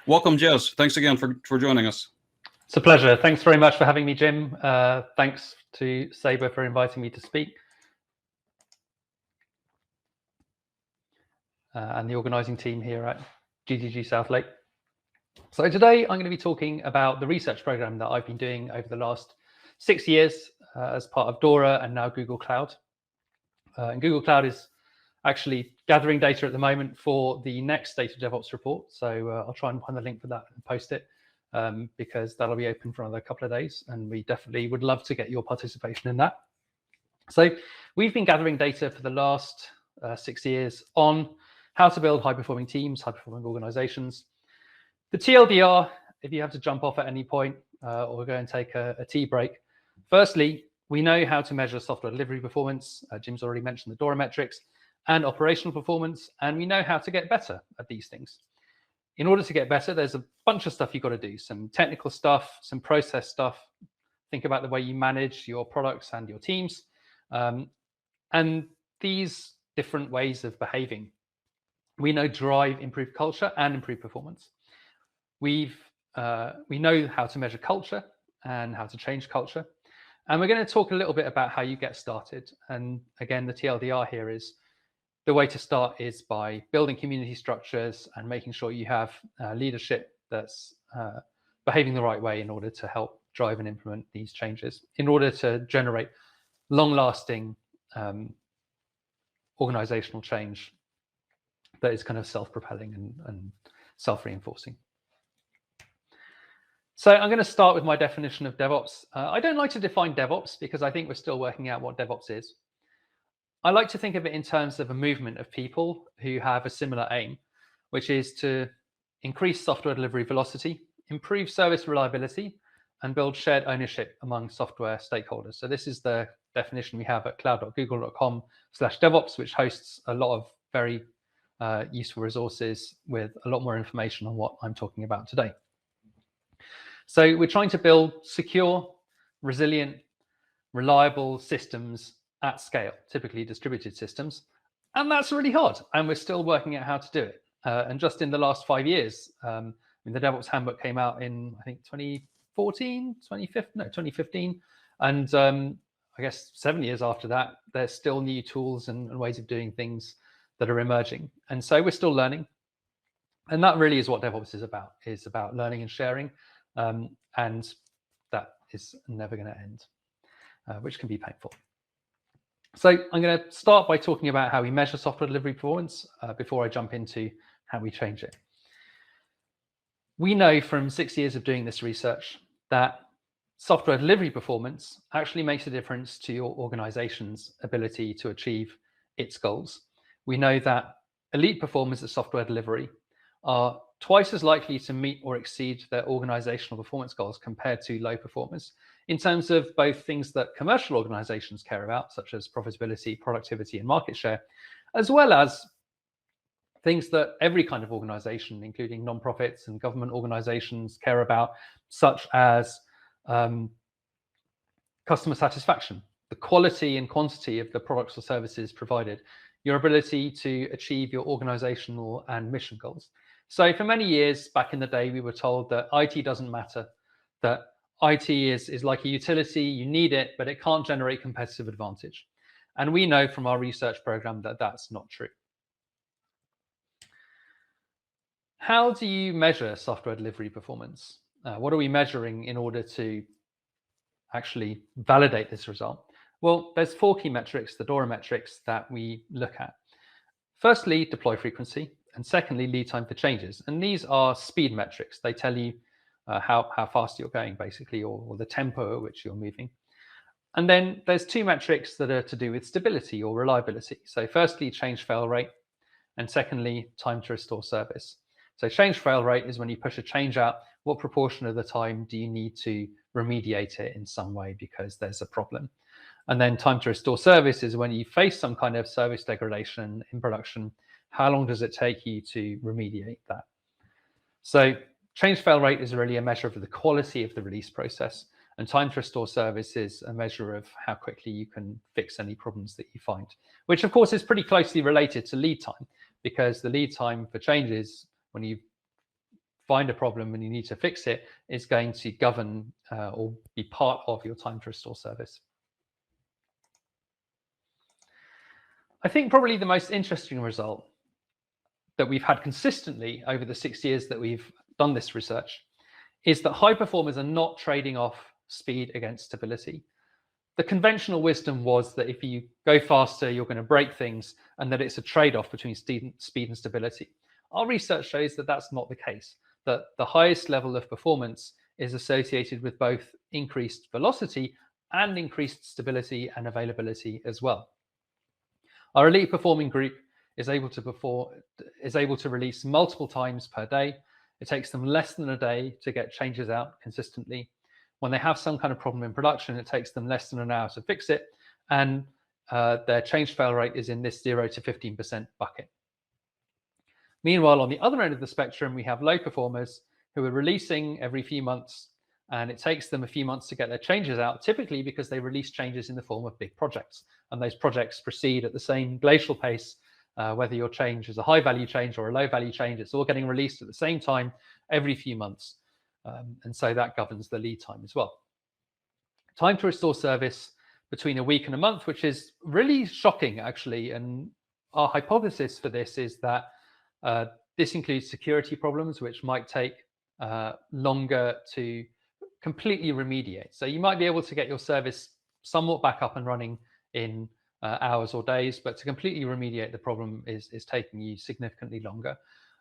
Welcome, Jez. Thanks again for joining us. It's a pleasure. Thanks very much for having me, Jim. Thanks to Sabre for inviting me to speak. And the organising team here at GDG Southlake. So today I'm going to be talking about the research program that I've been doing over the last 6 years as part of DORA and now Google Cloud. And Google Cloud is actually gathering data at the moment for the next State of DevOps report. So I'll try and find the link for that and post it because that'll be open for another couple of days. And we definitely would love to get your participation in that. So we've been gathering data for the last 6 years on how to build high-performing teams, high-performing organizations. The TLDR, if you have to jump off at any point or go and take a tea break, firstly, we know how to measure software delivery performance. Jim's already mentioned the DORA metrics and operational performance, and we know how to get better at these things. In order to get better, there's a bunch of stuff you've got to do, some technical stuff, some process stuff. Think about the way you manage your products and your teams, and these different ways of behaving. We know drive improved culture and improved performance. We know how to measure culture and how to change culture. And we're going to talk a little bit about how you get started. And again, the TLDR here is the way to start is by building community structures and making sure you have leadership that's behaving the right way in order to help drive and implement these changes, in order to generate long-lasting organizational change that is kind of self-propelling and self-reinforcing. So I'm going to start with my definition of DevOps. I don't like to define DevOps because I think we're still working out what DevOps is. I like to think of it in terms of a movement of people who have a similar aim, which is to increase software delivery velocity, improve service reliability, and build shared ownership among software stakeholders. So this is the definition we have at cloud.google.com/DevOps, which hosts a lot of very useful resources with a lot more information on what I'm talking about today. So we're trying to build secure, resilient, reliable systems at scale, typically distributed systems. And that's really hard. And we're still working out how to do it. And just in the last 5 years, the DevOps Handbook came out in, I think, 2015. And I guess 7 years after that, there's still new tools and ways of doing things that are emerging. And so we're still learning. And that really is what DevOps is about learning and sharing. And that is never going to end, which can be painful. So I'm going to start by talking about how we measure software delivery performance before I jump into how we change it. We know from 6 years of doing this research that software delivery performance actually makes a difference to your organization's ability to achieve its goals. We know that elite performers at software delivery are twice as likely to meet or exceed their organizational performance goals compared to low performers in terms of both things that commercial organizations care about, such as profitability, productivity, and market share, as well as things that every kind of organization, including nonprofits and government organizations, care about, such as customer satisfaction, the quality and quantity of the products or services provided, your ability to achieve your organizational and mission goals. So for many years back in the day, we were told that IT doesn't matter, that IT is like a utility, you need it, but it can't generate competitive advantage. And we know from our research program that that's not true. How do you measure software delivery performance? What are we measuring in order to actually validate this result? Well, there's 4 key metrics, the DORA metrics, that we look at. Firstly, deploy frequency, and secondly, lead time for changes. And these are speed metrics. They tell you how fast you're going, basically, or the tempo at which you're moving. And then there's 2 metrics that are to do with stability or reliability. So firstly, change fail rate, and secondly, time to restore service. So change fail rate is when you push a change out, what proportion of the time do you need to remediate it in some way because there's a problem? And then time to restore service is when you face some kind of service degradation in production, how long does it take you to remediate that? So change fail rate is really a measure of the quality of the release process, and time to restore service is a measure of how quickly you can fix any problems that you find, which of course is pretty closely related to lead time, because the lead time for changes, when you find a problem and you need to fix it is going to govern or be part of your time to restore service. I think probably the most interesting result that we've had consistently over the 6 years that we've done this research is that high performers are not trading off speed against stability. The conventional wisdom was that if you go faster, you're going to break things, and that it's a trade-off between speed and stability. Our research shows that that's not the case, that the highest level of performance is associated with both increased velocity and increased stability and availability as well. Our elite performing group is able to release multiple times per day. It takes them less than a day to get changes out consistently. When they have some kind of problem in production, it takes them less than an hour to fix it, and their change fail rate is in this 0 to 15% bucket. Meanwhile, on the other end of the spectrum, we have low performers who are releasing every few months, and it takes them a few months to get their changes out, typically because they release changes in the form of big projects, and those projects proceed at the same glacial pace. Whether your change is a high value change or a low value change, it's all getting released at the same time every few months. And so that governs the lead time as well. Time to restore service between a week and a month, which is really shocking actually. And our hypothesis for this is that this includes security problems, which might take longer to completely remediate. So you might be able to get your service somewhat back up and running in hours or days, but to completely remediate the problem is taking you significantly longer.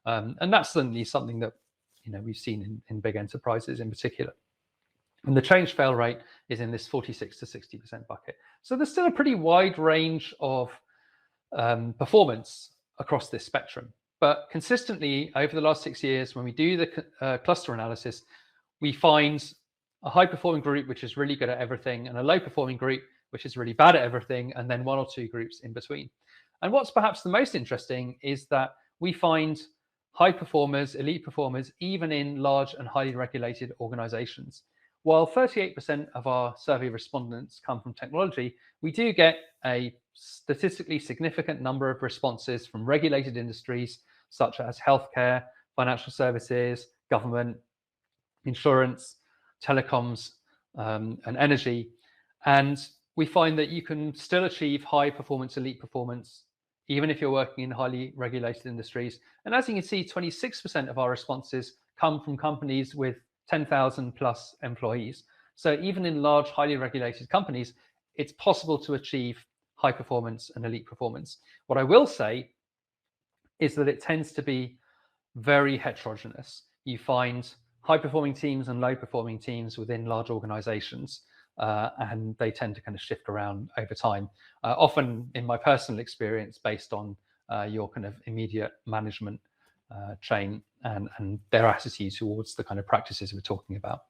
And that's certainly something that we've seen in big enterprises in particular. And the change fail rate is in this 46 to 60% bucket. So there's still a pretty wide range of performance across this spectrum. But consistently over the last 6 years, when we do the cluster analysis, we find a high performing group which is really good at everything, and a low performing group which is really bad at everything, and then one or two groups in between. And what's perhaps the most interesting is that we find high performers, elite performers, even in large and highly regulated organizations. While 38% of our survey respondents come from technology, we do get a statistically significant number of responses from regulated industries such as healthcare, financial services, government, insurance, telecoms, and energy. And we find that you can still achieve high performance, elite performance, even if you're working in highly regulated industries. And as you can see, 26% of our responses come from companies with 10,000 plus employees. So even in large, highly regulated companies, it's possible to achieve high performance and elite performance. What I will say is that it tends to be very heterogeneous. You find high performing teams and low performing teams within large organizations. And they tend to kind of shift around over time, often in my personal experience based on your kind of immediate management chain and their attitude towards the kind of practices we're talking about.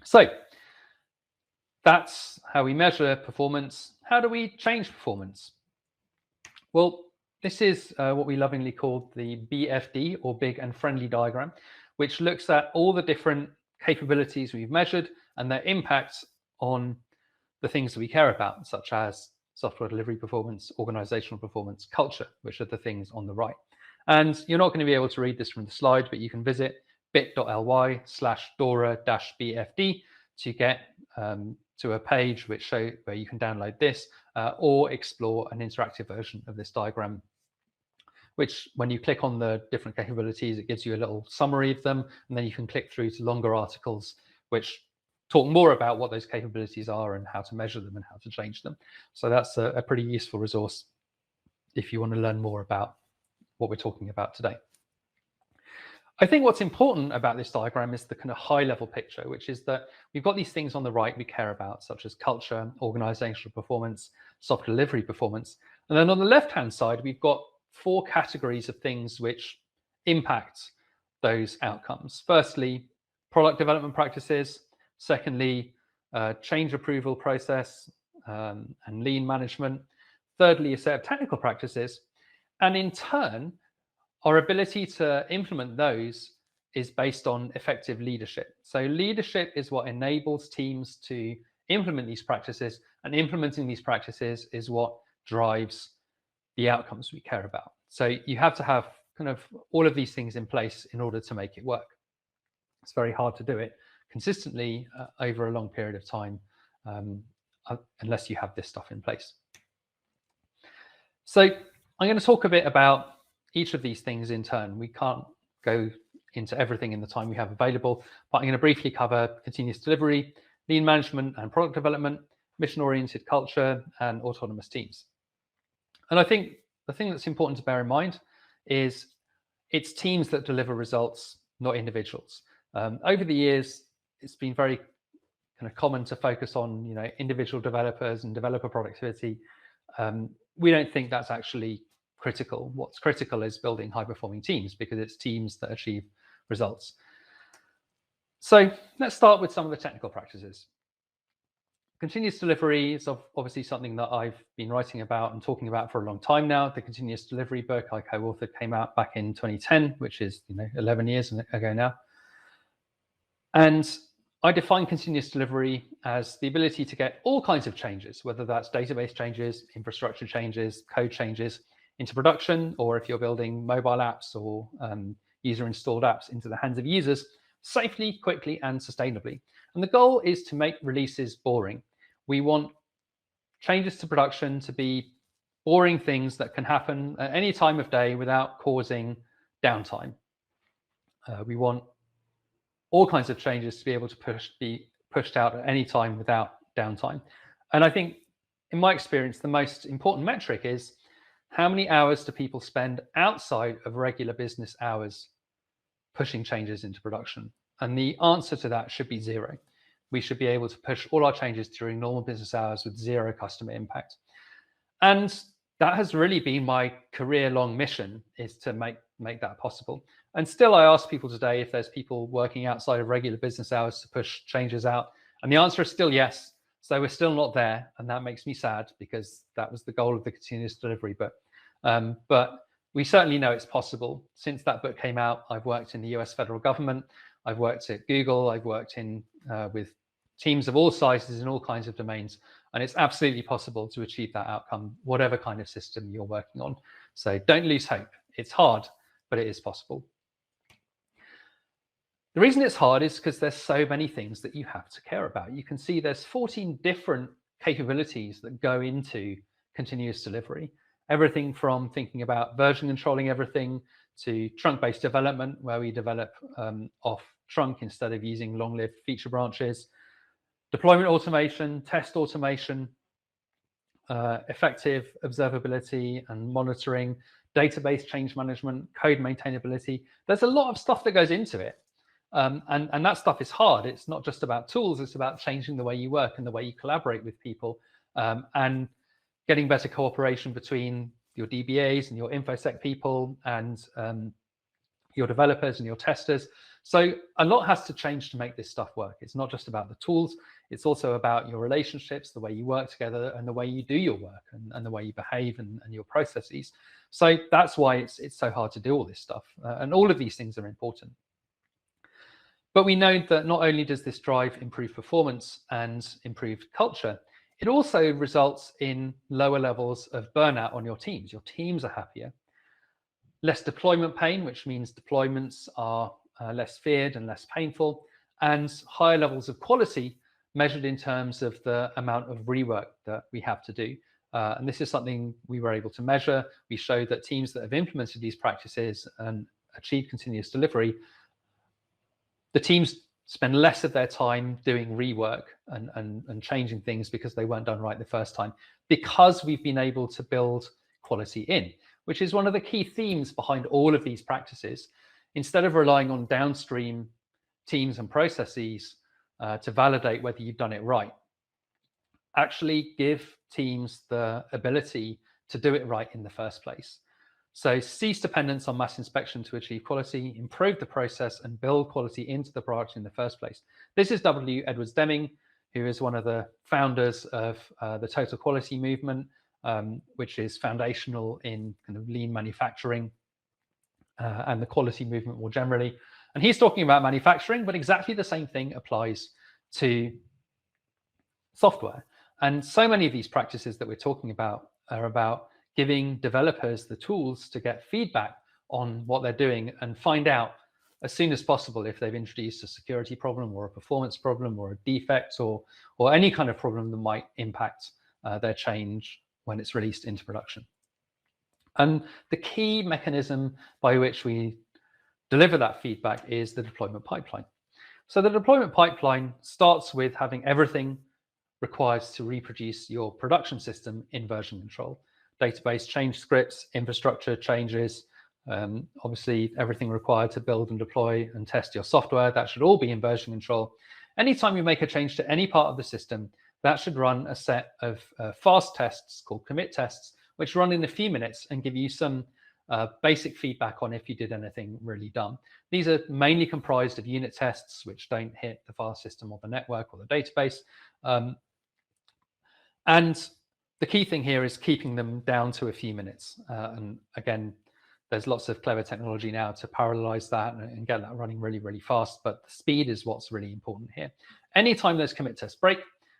So that's how we measure performance. How do we change performance? Well, this is what we lovingly call the BFD, or big and friendly diagram, which looks at all the different capabilities we've measured and their impacts on the things that we care about, such as software delivery performance, organizational performance, culture, which are the things on the right. And you're not going to be able to read this from the slide, but you can visit bit.ly/DORA-BFD to get to a page where you can download this or explore an interactive version of this diagram, which when you click on the different capabilities, it gives you a little summary of them, and then you can click through to longer articles which talk more about what those capabilities are and how to measure them and how to change them. So that's a pretty useful resource if you want to learn more about what we're talking about today. I think what's important about this diagram is the kind of high level picture, which is that we've got these things on the right we care about, such as culture, organizational performance, software delivery performance. And then on the left-hand side, we've got 4 categories of things which impact those outcomes. Firstly, product development practices. Secondly, change approval process and lean management. Thirdly, a set of technical practices. And in turn, our ability to implement those is based on effective leadership. So leadership is what enables teams to implement these practices, and implementing these practices is what drives the outcomes we care about. So you have to have kind of all of these things in place in order to make it work. It's very hard to do it consistently over a long period of time unless you have this stuff in place. So I'm going to talk a bit about each of these things in turn. We can't go into everything in the time we have available, but I'm going to briefly cover continuous delivery, lean management and product development, mission-oriented culture, and autonomous teams. And I think the thing that's important to bear in mind is it's teams that deliver results, not individuals. Over the years, it's been very kind of common to focus on, you know, individual developers and developer productivity. We don't think that's actually critical. What's critical is building high-performing teams, because it's teams that achieve results. So let's start with some of the technical practices. Continuous delivery is obviously something that I've been writing about and talking about for a long time now. The continuous delivery book I co-authored came out back in 2010, which is 11 years ago now. And I define continuous delivery as the ability to get all kinds of changes, whether that's database changes, infrastructure changes, code changes, into production, or if you're building mobile apps or user-installed apps, into the hands of users safely, quickly, and sustainably. And the goal is to make releases boring. We want changes to production to be boring things that can happen at any time of day without causing downtime. We want all kinds of changes to be able to be pushed out at any time without downtime. And I think, in my experience, the most important metric is how many hours do people spend outside of regular business hours pushing changes into production? And the answer to that should be 0. We should be able to push all our changes during normal business hours with 0 customer impact. And that has really been my career-long mission, is to make that possible. And still, I ask people today if there's people working outside of regular business hours to push changes out. And the answer is still yes. So we're still not there. And that makes me sad, because that was the goal of the continuous delivery book. But we certainly know it's possible. Since that book came out, I've worked in the US federal government. I've worked at Google. I've worked with teams of all sizes in all kinds of domains. And it's absolutely possible to achieve that outcome, whatever kind of system you're working on. So don't lose hope. It's hard, but it is possible. The reason it's hard is because there's so many things that you have to care about. You can see there's 14 different capabilities that go into continuous delivery. Everything from thinking about version controlling everything, to trunk-based development, where we develop off trunk instead of using long-lived feature branches, deployment automation, test automation, effective observability and monitoring, database change management, code maintainability. There's a lot of stuff that goes into it. And that stuff is hard. It's not just about tools, it's about changing the way you work and the way you collaborate with people, and getting better cooperation between your DBAs and your InfoSec people and your developers and your testers. So a lot has to change to make this stuff work. It's not just about the tools, it's also about your relationships, the way you work together, and the way you do your work, and the way you behave, and your processes. So that's why it's so hard to do all this stuff. And all of these things are important. But we know that not only does this drive improved performance and improved culture, it also results in lower levels of burnout on your teams. Your teams are happier. Less deployment pain, which means deployments are less feared and less painful, and higher levels of quality measured in terms of the amount of rework that we have to do. And this is something we were able to measure. We showed that teams that have implemented these practices and achieved continuous delivery, the teams spend less of their time doing rework and changing things because they weren't done right the first time, because we've been able to build quality in, which is one of the key themes behind all of these practices. Instead of relying on downstream teams and processes to validate whether you've done it right, actually give teams the ability to do it right in the first place. So cease dependence on mass inspection to achieve quality, improve the process, and build quality into the product in the first place. This is W. Edwards Deming, who is one of the founders of the Total Quality movement, which is foundational in kind of lean manufacturing and the quality movement more generally. And he's talking about manufacturing, but exactly the same thing applies to software. And so many of these practices that we're talking about are about giving developers the tools to get feedback on what they're doing and find out as soon as possible if they've introduced a security problem or a performance problem or a defect or any kind of problem that might impact their change when it's released into production. And the key mechanism by which we deliver that feedback is the deployment pipeline. So the deployment pipeline starts with having everything required to reproduce your production system in version control. Database change scripts, infrastructure changes, obviously everything required to build and deploy and test your software, that should all be in version control. Anytime you make a change to any part of the system, that should run a set of fast tests called commit tests, which run in a few minutes and give you some basic feedback on if you did anything really dumb. These are mainly comprised of unit tests, which don't hit the file system or the network or the database. And the key thing here is keeping them down to a few minutes. And again, there's lots of clever technology now to parallelize that and get that running really, really fast. But the speed is what's really important here. Anytime those commit tests break,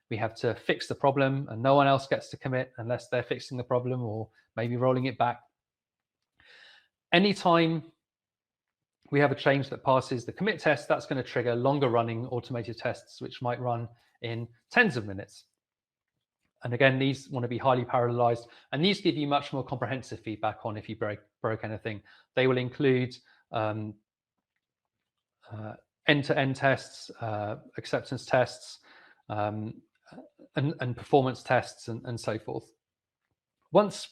we have to fix the problem, and no one else gets to commit unless they're fixing the problem or maybe rolling it back. Anytime we have a change that passes the commit test, that's going to trigger longer running automated tests, which might run in tens of minutes. And again, these want to be highly parallelized, and these give you much more comprehensive feedback on if you broke anything. They will include end-to-end tests, acceptance tests, and performance tests, and so forth. Once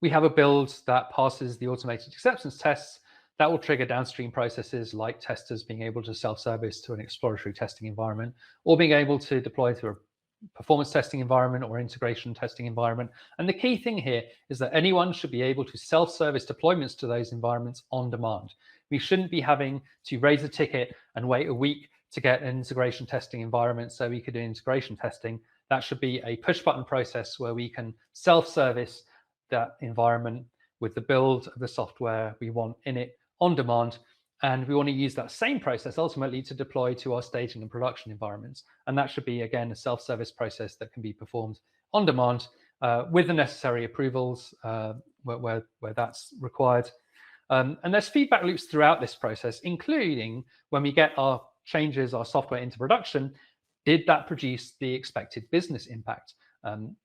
we have a build that passes the automated acceptance tests, that will trigger downstream processes like testers being able to self-service to an exploratory testing environment, or being able to deploy to a performance testing environment or integration testing environment. And the key thing here is that anyone should be able to self-service deployments to those environments on demand. We shouldn't be having to raise a ticket and wait a week to get an integration testing environment so we could do integration testing. That should be a push-button process where we can self-service that environment with the build of the software we want in it on demand. And we want to use that same process ultimately to deploy to our staging and production environments. And that should be, again, a self-service process that can be performed on demand with the necessary approvals where that's required. And there's feedback loops throughout this process, including when we get our changes, our software into production, did that produce the expected business impact?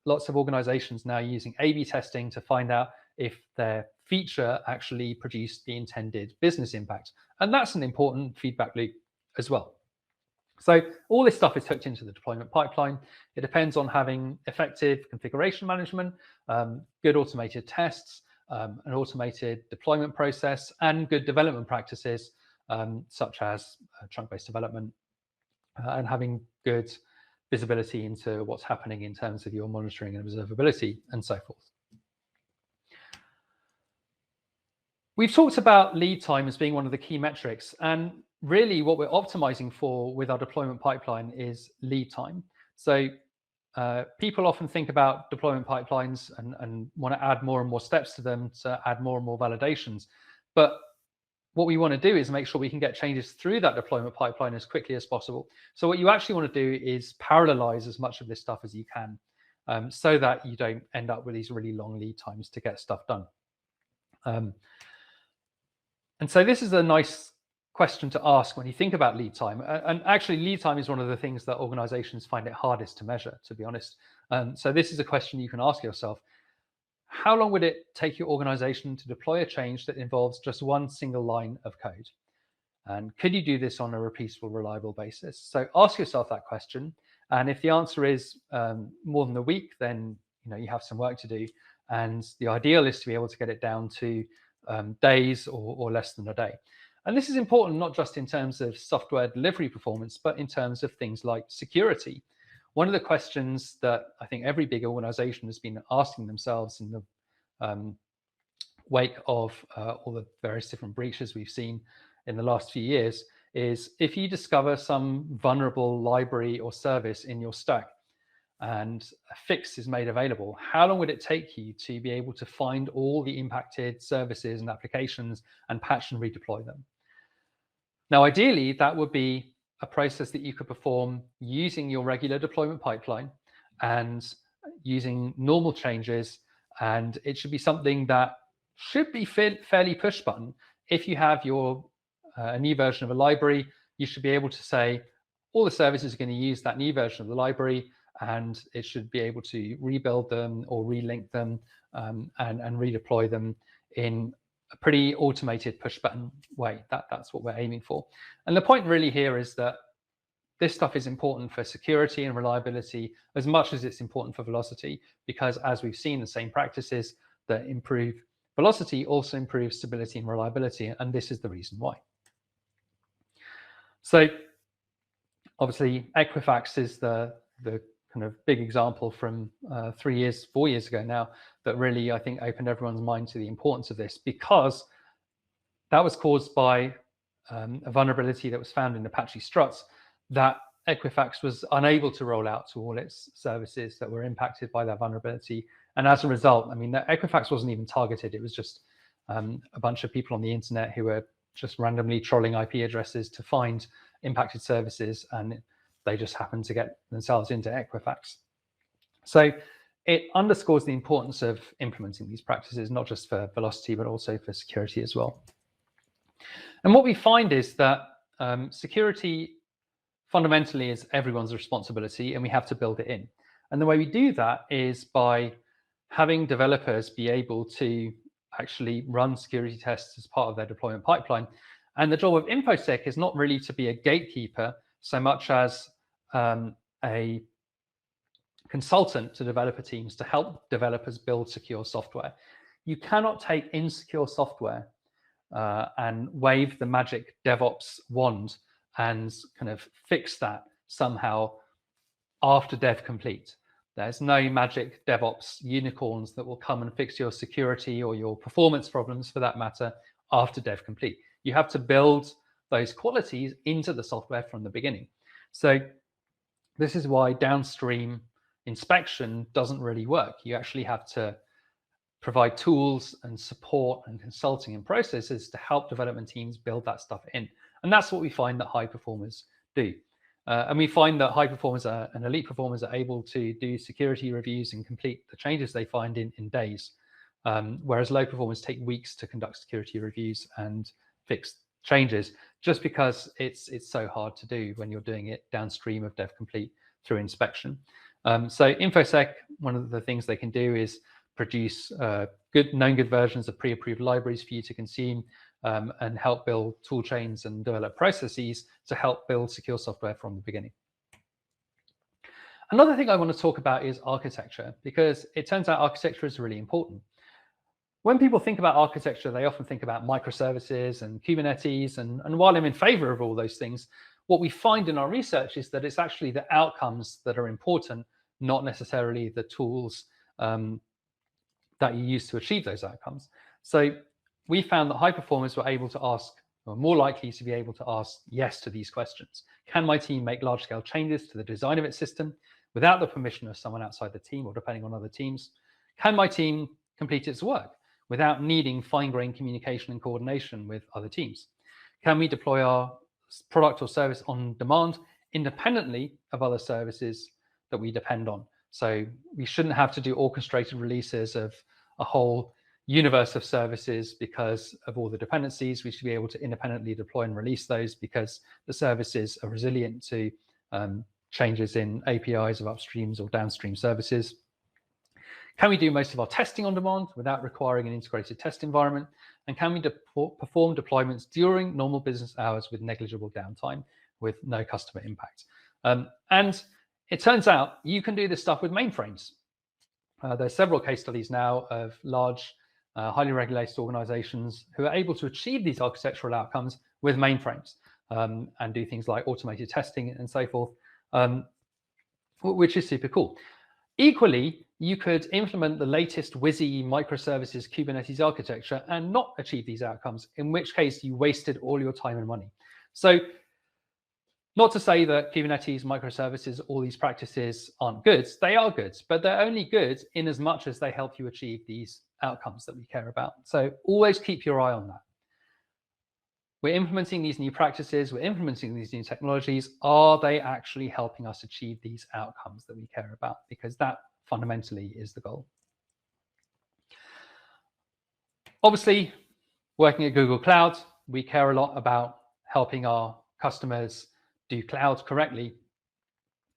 Lots of organizations now using A/B testing to find out if their feature actually produced the intended business impact. And that's an important feedback loop as well. So all this stuff is hooked into the deployment pipeline. It depends on having effective configuration management, good automated tests, an automated deployment process, and good development practices, such as chunk-based development, and having good visibility into what's happening in terms of your monitoring and observability and so forth. We've talked about lead time as being one of the key metrics, and really what we're optimizing for with our deployment pipeline is lead time. So people often think about deployment pipelines and want to add more and more steps to them to add more and more validations. But what we want to do is make sure we can get changes through that deployment pipeline as quickly as possible. So what you actually want to do is parallelize as much of this stuff as you can, so that you don't end up with these really long lead times to get stuff done. And so this is a nice question to ask when you think about lead time. And actually, lead time is one of the things that organizations find it hardest to measure, to be honest. So this is a question you can ask yourself. How long would it take your organization to deploy a change that involves just one single line of code? And could you do this on a repeatable, reliable basis? So ask yourself that question. And if the answer is more than a week, then you have some work to do. And the ideal is to be able to get it down to days or less than a day. And this is important not just in terms of software delivery performance, but in terms of things like security. One of the questions that I think every big organization has been asking themselves in the wake of all the various different breaches we've seen in the last few years is, if you discover some vulnerable library or service in your stack and a fix is made available, how long would it take you to be able to find all the impacted services and applications and patch and redeploy them? Now, ideally, that would be a process that you could perform using your regular deployment pipeline and using normal changes. And it should be something that should be fairly push button. If you have a new version of a library, you should be able to say all the services are going to use that new version of the library, and it should be able to rebuild them or relink them and redeploy them in a pretty automated push button way. That's what we're aiming for. And the point really here is that this stuff is important for security and reliability as much as it's important for velocity, because as we've seen, the same practices that improve velocity also improve stability and reliability, and this is the reason why. So obviously Equifax is the kind of big example from 4 years ago now that really, I think, opened everyone's mind to the importance of this, because that was caused by a vulnerability that was found in Apache struts that Equifax was unable to roll out to all its services that were impacted by that vulnerability. And as a result, I mean, Equifax wasn't even targeted. It was just a bunch of people on the internet who were just randomly trolling IP addresses to find impacted services, and they just happened to get themselves into Equifax. So it underscores the importance of implementing these practices, not just for velocity, but also for security as well. And what we find is that security fundamentally is everyone's responsibility, and we have to build it in. And the way we do that is by having developers be able to actually run security tests as part of their deployment pipeline. And the job of InfoSec is not really to be a gatekeeper so much as a consultant to developer teams to help developers build secure software. You cannot take insecure software and wave the magic DevOps wand and kind of fix that somehow after dev complete. There's no magic DevOps unicorns that will come and fix your security or your performance problems, for that matter, after dev complete. You have to build those qualities into the software from the beginning. So this is why downstream inspection doesn't really work. You actually have to provide tools and support and consulting and processes to help development teams build that stuff in. And that's what we find that high performers do. And we find that high performers and elite performers are able to do security reviews and complete the changes they find in days, whereas low performers take weeks to conduct security reviews and fix changes, just because it's so hard to do when you're doing it downstream of dev complete through inspection. So InfoSec, one of the things they can do is produce known good versions of pre-approved libraries for you to consume, and help build tool chains and develop processes to help build secure software from the beginning. Another thing I want to talk about is architecture, because it turns out architecture is really important. When people think about architecture, they often think about microservices and Kubernetes, and while I'm in favor of all those things, what we find in our research is that it's actually the outcomes that are important, not necessarily the tools that you use to achieve those outcomes. So we found that high performers were able to ask, or more likely to be able to ask yes to these questions. Can my team make large-scale changes to the design of its system without the permission of someone outside the team or depending on other teams? Can my team complete its work without needing fine-grained communication and coordination with other teams? Can we deploy our product or service on demand independently of other services that we depend on? So we shouldn't have to do orchestrated releases of a whole universe of services because of all the dependencies. We should be able to independently deploy and release those because the services are resilient to changes in APIs of upstreams or downstream services. Can we do most of our testing on demand without requiring an integrated test environment? And can we perform deployments during normal business hours with negligible downtime with no customer impact? And it turns out you can do this stuff with mainframes. There's several case studies now of large, highly regulated organizations who are able to achieve these architectural outcomes with mainframes and do things like automated testing and so forth, which is super cool. Equally, you could implement the latest WYSI microservices Kubernetes architecture and not achieve these outcomes, in which case you wasted all your time and money. So not to say that Kubernetes, microservices, all these practices aren't good. They are good, but they're only good in as much as they help you achieve these outcomes that we care about. So always keep your eye on that. We're implementing these new practices, we're implementing these new technologies. Are they actually helping us achieve these outcomes that we care about? Because that fundamentally is the goal. Obviously, working at Google Cloud, we care a lot about helping our customers do cloud correctly.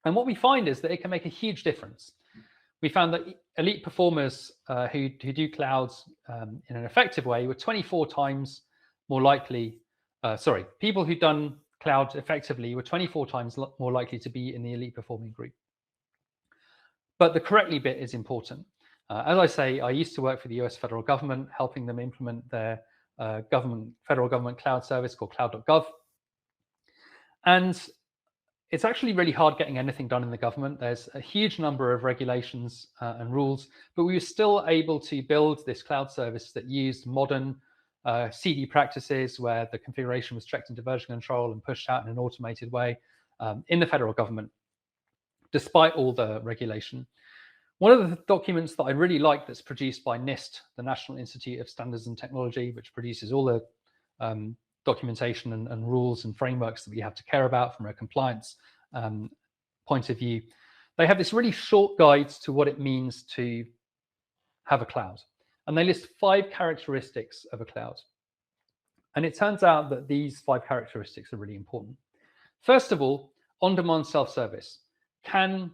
And what we find is that it can make a huge difference. We found that elite performers who do clouds in an effective way were 24 times more likely, people who've done cloud effectively were 24 times more likely to be in the elite performing group. But the correctly bit is important. As I say, I used to work for the US federal government, helping them implement their federal government cloud service called cloud.gov. And it's actually really hard getting anything done in the government. There's a huge number of regulations and rules, but we were still able to build this cloud service that used modern CD practices where the configuration was checked into version control and pushed out in an automated way in the federal government, despite all the regulation. One of the documents that I really like that's produced by NIST, the National Institute of Standards and Technology, which produces all the documentation and rules and frameworks that we have to care about from a compliance point of view. They have this really short guide to what it means to have a cloud. And they list 5 characteristics of a cloud. And it turns out that these 5 characteristics are really important. First of all, on-demand self-service. Can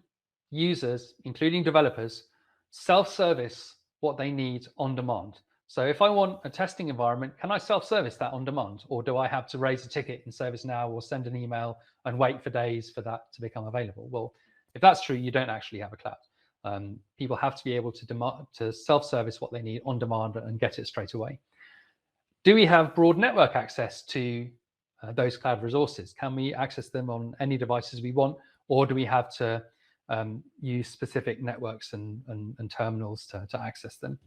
users, including developers, self-service what they need on demand? So if I want a testing environment, can I self-service that on demand? Or do I have to raise a ticket in ServiceNow or send an email and wait for days for that to become available? Well, if that's true, you don't actually have a cloud. People have to be able to self-service what they need on demand and get it straight away. Do we have broad network access to those cloud resources? Can we access them on any devices we want? Or do we have to use specific networks and terminals to access them?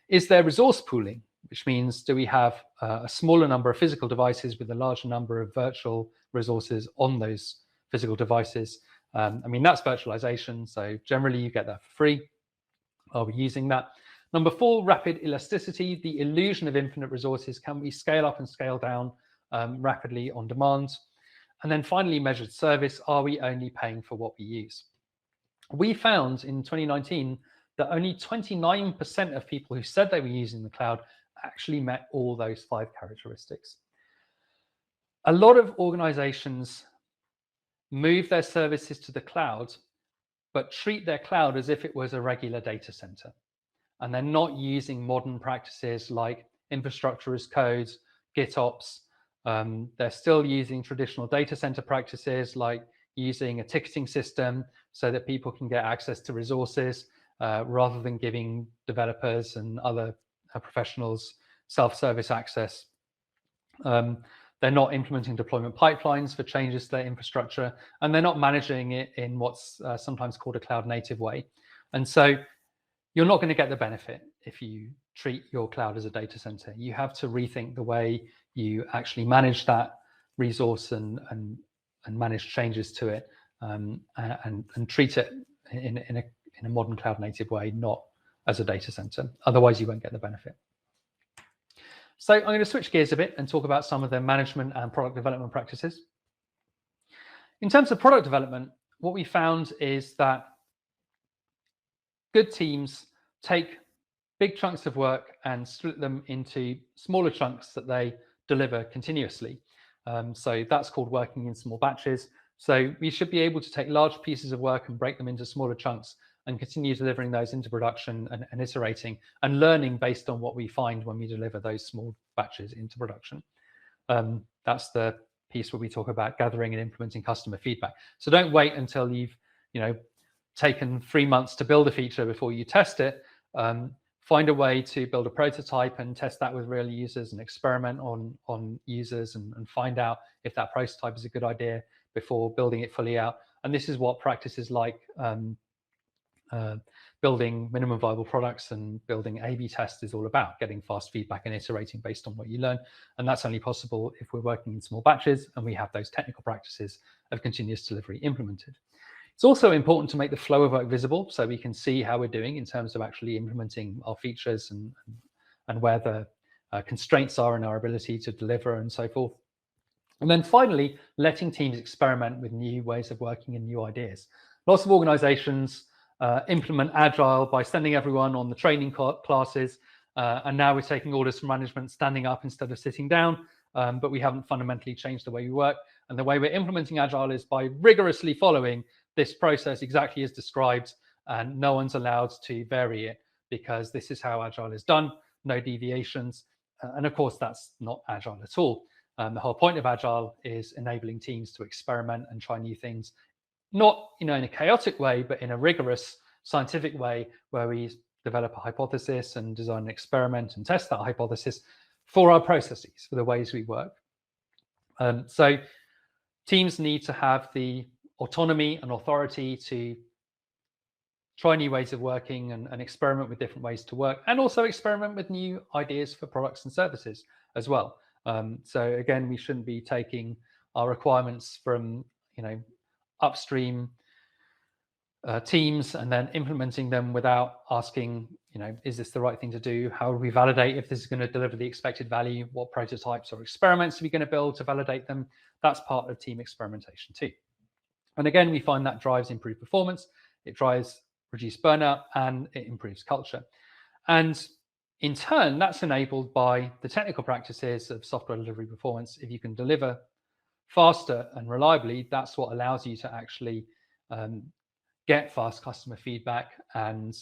Is there resource pooling, which means do we have a smaller number of physical devices with a larger number of virtual resources on those physical devices? I mean, that's virtualization. So generally you get that for free. Are we using that? Number 4, rapid elasticity, the illusion of infinite resources. Can we scale up and scale down rapidly on demand? And then finally, measured service. Are we only paying for what we use? We found in 2019 that only 29% of people who said they were using the cloud actually met all those 5 characteristics. A lot of organizations move their services to the cloud, but treat their cloud as if it was a regular data center. And they're not using modern practices like infrastructure as code, GitOps. They're still using traditional data center practices like using a ticketing system so that people can get access to resources rather than giving developers and other professionals self-service access. They're not implementing deployment pipelines for changes to their infrastructure, and they're not managing it in what's sometimes called a cloud native way. And so you're not going to get the benefit if you treat your cloud as a data center. You have to rethink the way you actually manage that resource and manage changes to it and treat it in a modern cloud native way, not as a data center. Otherwise, you won't get the benefit. So I'm going to switch gears a bit and talk about some of the management and product development practices. In terms of product development, what we found is that good teams take big chunks of work and split them into smaller chunks that they deliver continuously. So that's called working in small batches. So we should be able to take large pieces of work and break them into smaller chunks and continue delivering those into production and iterating and learning based on what we find when we deliver those small batches into production. That's the piece where we talk about gathering and implementing customer feedback. So don't wait until you've taken 3 months to build a feature before you test it. Find a way to build a prototype and test that with real users and experiment on users and find out if that prototype is a good idea before building it fully out. And this is what practices like building minimum viable products and building A/B tests is all about, getting fast feedback and iterating based on what you learn. And that's only possible if we're working in small batches and we have those technical practices of continuous delivery implemented. It's also important to make the flow of work visible so we can see how we're doing in terms of actually implementing our features and where the constraints are in our ability to deliver and so forth. And then finally, letting teams experiment with new ways of working and new ideas. Lots of organizations implement Agile by sending everyone on the training classes And now we're taking orders from management standing up instead of sitting down, but we haven't fundamentally changed the way we work. And the way we're implementing Agile is by rigorously following this process exactly as described, and no one's allowed to vary it because this is how Agile is done, no deviations. And of course, that's not Agile at all. The whole point of Agile is enabling teams to experiment and try new things, not in a chaotic way, but in a rigorous scientific way where we develop a hypothesis and design an experiment and test that hypothesis for our processes, for the ways we work. So teams need to have the autonomy and authority to try new ways of working and experiment with different ways to work, and also experiment with new ideas for products and services as well. So again, we shouldn't be taking our requirements from upstream teams and then implementing them without asking, is this the right thing to do? How do we validate if this is going to deliver the expected value? What prototypes or experiments are we going to build to validate them? That's part of team experimentation too. And again, we find that drives improved performance, it drives reduced burnout, and it improves culture. And in turn, that's enabled by the technical practices of software delivery performance. If you can deliver faster and reliably, that's what allows you to actually get fast customer feedback and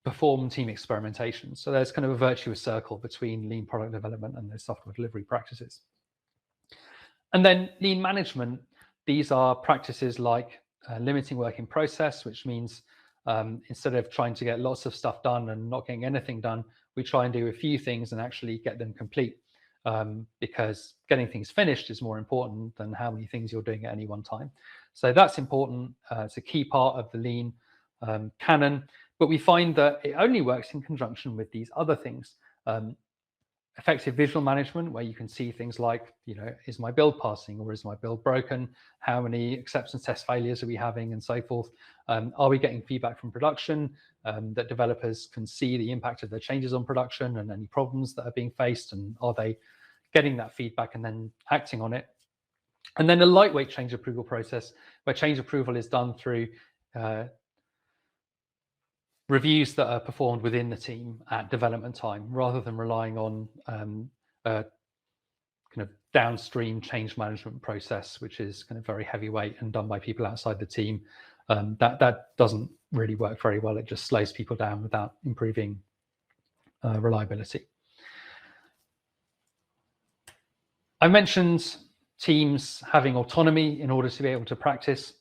perform team experimentation. So there's kind of a virtuous circle between lean product development and those software delivery practices. And then lean management, these are practices like limiting work in process, which means instead of trying to get lots of stuff done and not getting anything done, we try and do a few things and actually get them complete, because getting things finished is more important than how many things you're doing at any one time. So that's important. It's a key part of the lean canon, but we find that it only works in conjunction with these other things. Effective visual management, where you can see things like, is my build passing or is my build broken? How many acceptance test failures are we having, and so forth? Are we getting feedback from production that developers can see the impact of their changes on production and any problems that are being faced? And are they getting that feedback and then acting on it? And then a lightweight change approval process, where change approval is done through reviews that are performed within the team at development time, rather than relying on a kind of downstream change management process, which is kind of very heavyweight and done by people outside the team. That doesn't really work very well. It just slows people down without improving reliability. I mentioned teams having autonomy in order to be able to practice,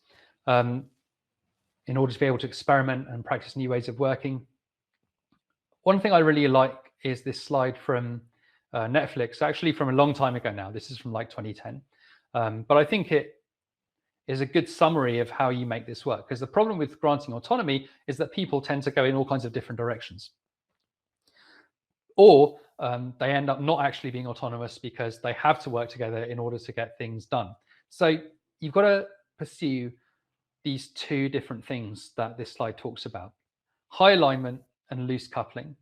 in order to be able to experiment and practice new ways of working. One thing I really like is this slide from Netflix, actually from a long time ago now. This is from like 2010. But I think it is a good summary of how you make this work, because the problem with granting autonomy is that people tend to go in all kinds of different directions. Or they end up not actually being autonomous because they have to work together in order to get things done. So you've got to pursue these two different things that this slide talks about: high alignment and loose coupling,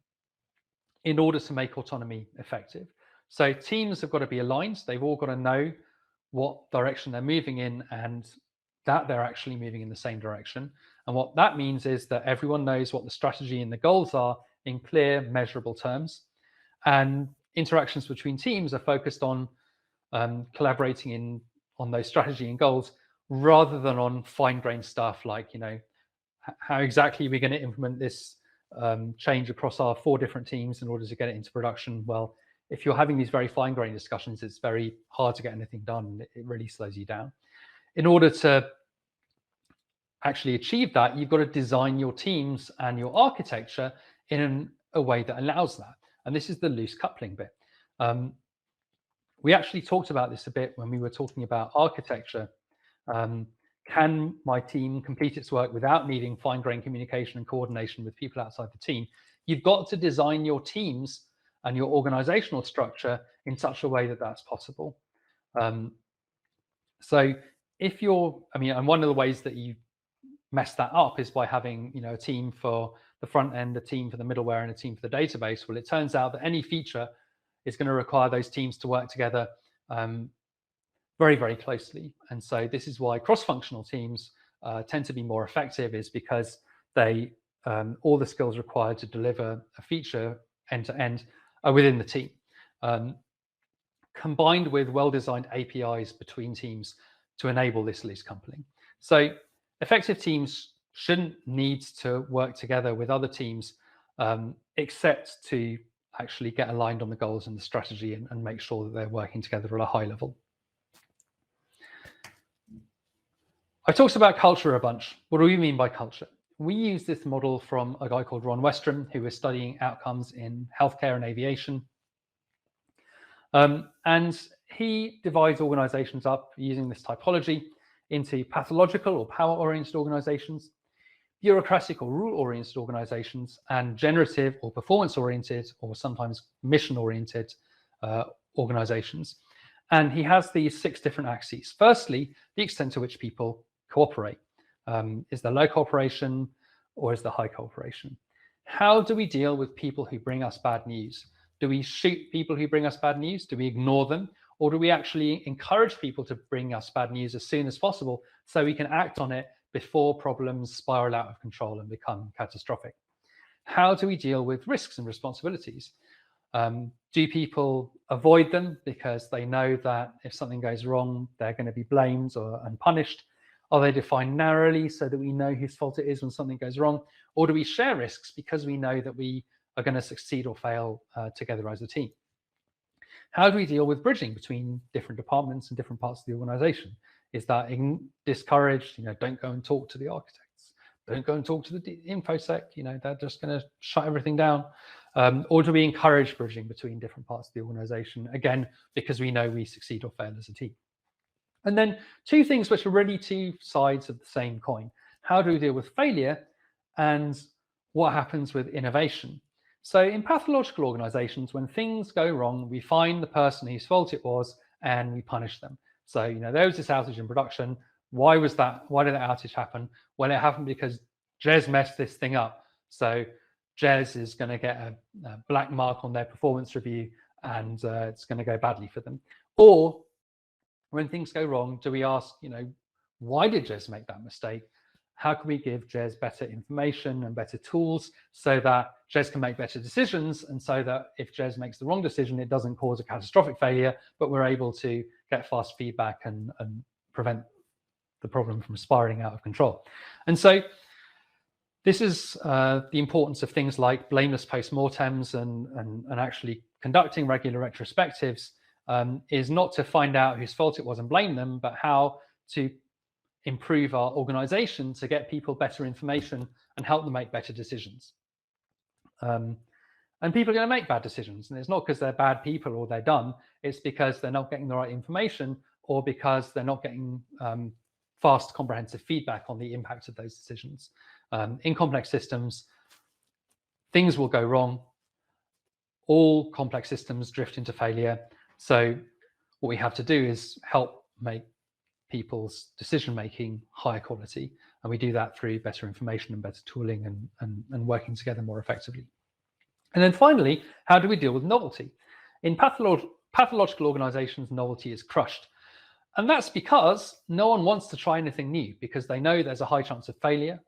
in order to make autonomy effective. So teams have got to be aligned. They've all got to know what direction they're moving in and that they're actually moving in the same direction. And what that means is that everyone knows what the strategy and the goals are in clear, measurable terms. And interactions between teams are focused on collaborating on those strategy and goals, rather than on fine-grained stuff like, how exactly are we going to implement this change across our 4 different teams in order to get it into production? Well, if you're having these very fine-grained discussions, it's very hard to get anything done. It really slows you down. In order to actually achieve that, you've got to design your teams and your architecture in a way that allows that. And this is the loose coupling bit. We actually talked about this a bit when we were talking about architecture. Can my team complete its work without needing fine-grained communication and coordination with people outside the team? You've got to design your teams and your organizational structure in such a way that that's possible. So if and one of the ways that you mess that up is by having, a team for the front end, a team for the middleware, and a team for the database. Well, it turns out that any feature is going to require those teams to work together very, very closely. And so this is why cross-functional teams tend to be more effective, is because they all the skills required to deliver a feature end to end are within the team, combined with well-designed APIs between teams to enable this loose coupling. So effective teams shouldn't need to work together with other teams except to actually get aligned on the goals and the strategy and make sure that they're working together at a high level. I talked about culture a bunch. What do we mean by culture? We use this model from a guy called Ron Westrom, who was studying outcomes in healthcare and aviation. And he divides organizations up using this typology into pathological or power-oriented organizations, bureaucratic or rule-oriented organizations, and generative or performance-oriented or sometimes mission-oriented organizations. And he has these 6 different axes. Firstly, the extent to which people cooperate. Is there low cooperation or is there high cooperation? How do we deal with people who bring us bad news? Do we shoot people who bring us bad news? Do we ignore them? Or do we actually encourage people to bring us bad news as soon as possible so we can act on it before problems spiral out of control and become catastrophic? How do we deal with risks and responsibilities? Do people avoid them because they know that if something goes wrong, they're going to be blamed and punished? Are they defined narrowly so that we know whose fault it is when something goes wrong? Or do we share risks because we know that we are going to succeed or fail together as a team? How do we deal with bridging between different departments and different parts of the organization? Is that discouraged? Don't go and talk to the architects. Don't go and talk to the InfoSec. They're just going to shut everything down. Or do we encourage bridging between different parts of the organization? Again, because we know we succeed or fail as a team. And then 2 things which are really 2 sides of the same coin. How do we deal with failure and what happens with innovation? So in pathological organizations, when things go wrong, we find the person whose fault it was and we punish them. So, there was this outage in production. Why was that? Why did that outage happen? Well, it happened because Jez messed this thing up. So Jez is going to get a black mark on their performance review and it's going to go badly for them. Or when things go wrong, do we ask, why did Jez make that mistake? How can we give Jez better information and better tools so that Jez can make better decisions, and so that if Jez makes the wrong decision, it doesn't cause a catastrophic failure, but we're able to get fast feedback and prevent the problem from spiraling out of control. And so this is the importance of things like blameless postmortems and actually conducting regular retrospectives, is not to find out whose fault it was and blame them, but how to improve our organization to get people better information and help them make better decisions. And people are going to make bad decisions, and it's not because they're bad people or they're dumb, it's because they're not getting the right information or because they're not getting fast, comprehensive feedback on the impact of those decisions. In complex systems, things will go wrong. All complex systems drift into failure. So what we have to do is help make people's decision-making higher quality. And we do that through better information and better tooling and working together more effectively. And then finally, how do we deal with novelty? In pathological organizations, novelty is crushed. And that's because no one wants to try anything new because they know there's a high chance of failure.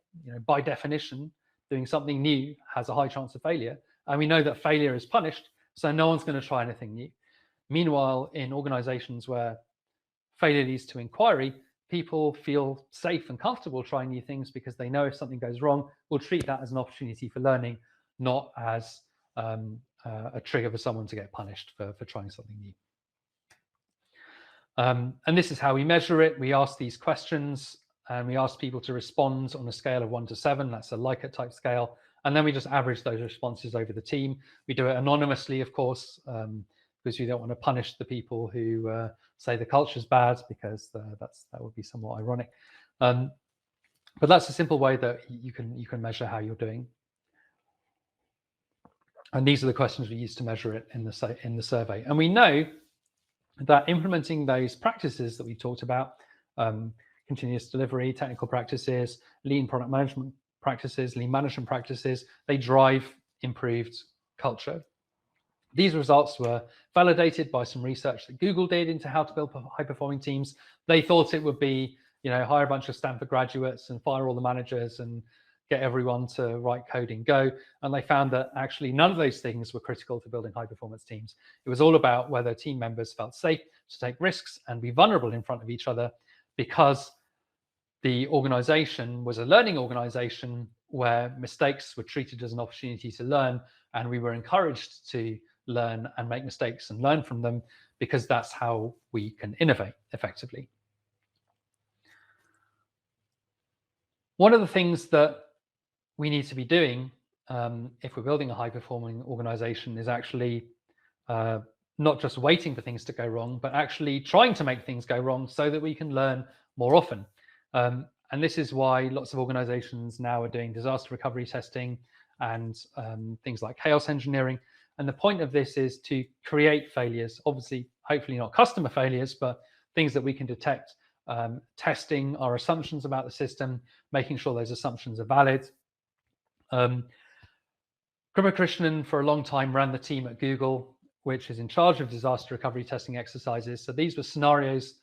By definition, doing something new has a high chance of failure. And we know that failure is punished, so no one's going to try anything new. Meanwhile, in organizations where failure leads to inquiry, people feel safe and comfortable trying new things because they know if something goes wrong, we'll treat that as an opportunity for learning, not as a trigger for someone to get punished for trying something new. And this is how we measure it. We ask these questions and we ask people to respond on a scale of 1 to 7. That's a Likert type scale. And then we just average those responses over the team. We do it anonymously, of course, because we don't want to punish the people who say the culture's bad, because that would be somewhat ironic. But that's a simple way that you can measure how you're doing. And these are the questions we use to measure it in the survey. And we know that implementing those practices that we talked about, continuous delivery, technical practices, lean product management practices, lean management practices, they drive improved culture. These results were validated by some research that Google did into how to build high-performing teams. They thought it would be, hire a bunch of Stanford graduates and fire all the managers and get everyone to write code in Go. And they found that actually none of those things were critical to building high performance teams. It was all about whether team members felt safe to take risks and be vulnerable in front of each other, because the organization was a learning organization where mistakes were treated as an opportunity to learn, and we were encouraged to learn and make mistakes and learn from them, because that's how we can innovate effectively. One of the things that we need to be doing if we're building a high-performing organization is actually not just waiting for things to go wrong, but actually trying to make things go wrong so that we can learn more often. And this is why lots of organizations now are doing disaster recovery testing and things like chaos engineering. And the point of this is to create failures, obviously, hopefully not customer failures, but things that we can detect, testing our assumptions about the system, making sure those assumptions are valid. Krishnan for a long time ran the team at Google, which is in charge of disaster recovery testing exercises. So these were scenarios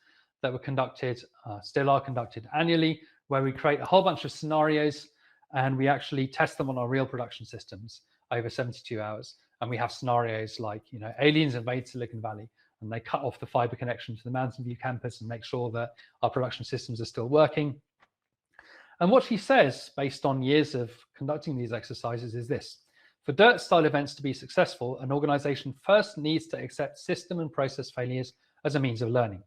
that were conducted, still are conducted annually, where we create a whole bunch of scenarios and we actually test them on our real production systems over 72 hours. And we have scenarios like, aliens invade Silicon Valley and they cut off the fiber connection to the Mountain View campus and make sure that our production systems are still working. And what she says, based on years of conducting these exercises, is this: for DIRT-style events to be successful, an organization first needs to accept system and process failures as a means of learning.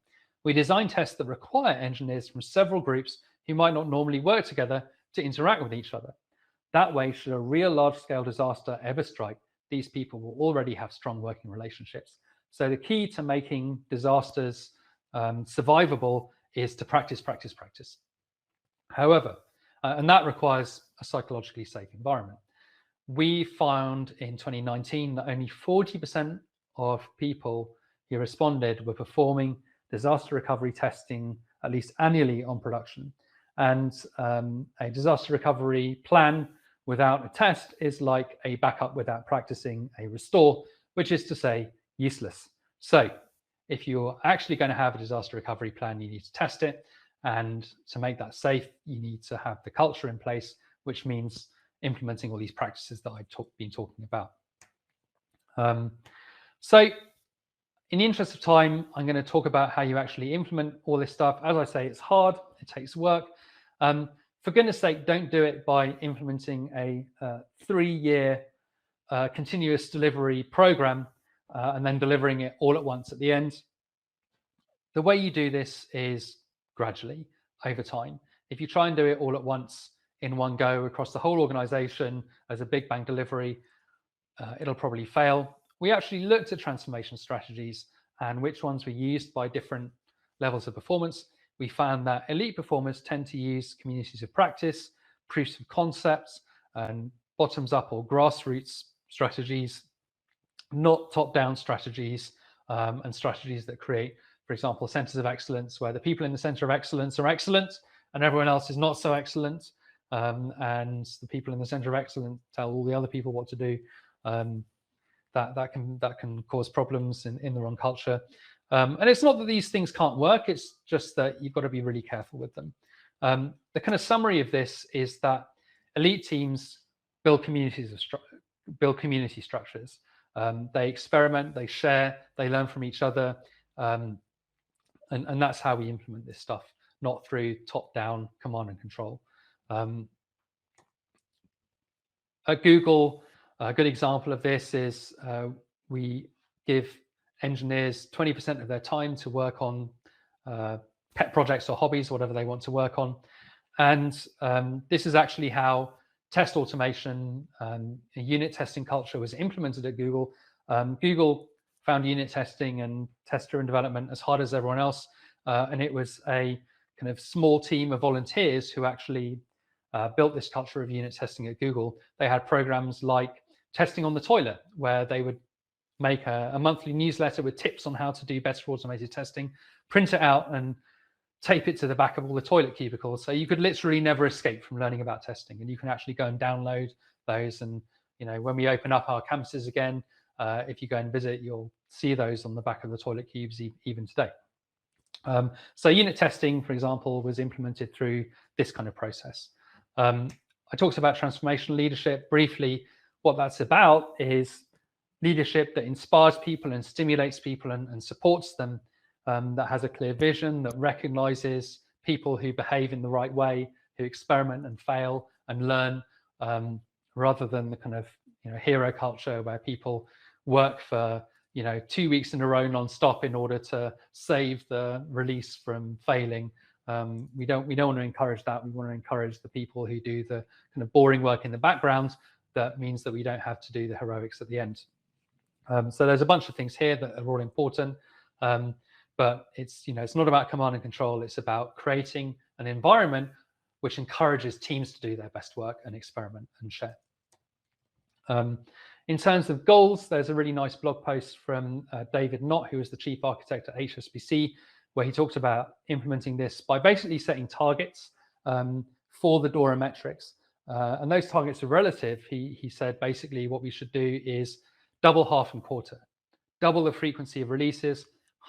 We design tests that require engineers from several groups who might not normally work together to interact with each other. That way, should a real large-scale disaster ever strike, these people will already have strong working relationships. So the key to making disasters survivable is to practice, practice, practice. However, and that requires a psychologically safe environment. We found in 2019 that only 40% of people who responded were performing disaster recovery testing at least annually on production. And a disaster recovery plan without a test is like a backup without practicing a restore, which is to say useless. So if you're actually going to have a disaster recovery plan, you need to test it. And to make that safe, you need to have the culture in place, which means implementing all these practices that I've been talking about. So in the interest of time, I'm going to talk about how you actually implement all this stuff. As I say, it's hard, it takes work. For goodness sake, don't do it by implementing a 3-year continuous delivery program and then delivering it all at once at the end. The way you do this is gradually over time. If you try and do it all at once in one go across the whole organization as a big bang delivery, it'll probably fail. We actually looked at transformation strategies and which ones were used by different levels of performance. We found that elite performers tend to use communities of practice, proofs of concepts, and bottoms up or grassroots strategies, not top-down strategies, and strategies that create, for example, centers of excellence, where the people in the center of excellence are excellent and everyone else is not so excellent. And the people in the center of excellence tell all the other people what to do. That can cause problems in the wrong culture. And it's not that these things can't work, it's just that you've got to be really careful with them. The kind of summary of this is that elite teams build community structures. They experiment, they share, they learn from each other. And that's how we implement this stuff, not through top-down command and control. At Google, a good example of this is we give engineers 20% of their time to work on pet projects or hobbies, whatever they want to work on. And this is actually how test automation, a unit testing culture was implemented at Google. Google found unit testing and test-driven development as hard as everyone else. And it was a kind of small team of volunteers who actually built this culture of unit testing at Google. They had programs like testing on the toilet, where they would make a monthly newsletter with tips on how to do better automated testing, print it out and tape it to the back of all the toilet cubicles. So you could literally never escape from learning about testing, and you can actually go and download those. And when we open up our campuses again, if you go and visit, you'll see those on the back of the toilet cubes even today. So unit testing, for example, was implemented through this kind of process. I I talked about transformational leadership briefly. What that's about is leadership that inspires people and stimulates people and supports them, that has a clear vision, that recognizes people who behave in the right way, who experiment and fail and learn, rather than the kind of hero culture where people work for 2 weeks in a row non-stop in order to save the release from failing. We don't want to encourage that. We want to encourage the people who do the kind of boring work in the background. That means that we don't have to do the heroics at the end. So there's a bunch of things here that are all important, but it's not about command and control. It's about creating an environment which encourages teams to do their best work and experiment and share. In terms of goals, there's a really nice blog post from David Knott, who is the chief architect at HSBC, where he talked about implementing this by basically setting targets for the DORA metrics. And those targets are relative. He said basically what we should do is double, half, and quarter. Double the frequency of releases,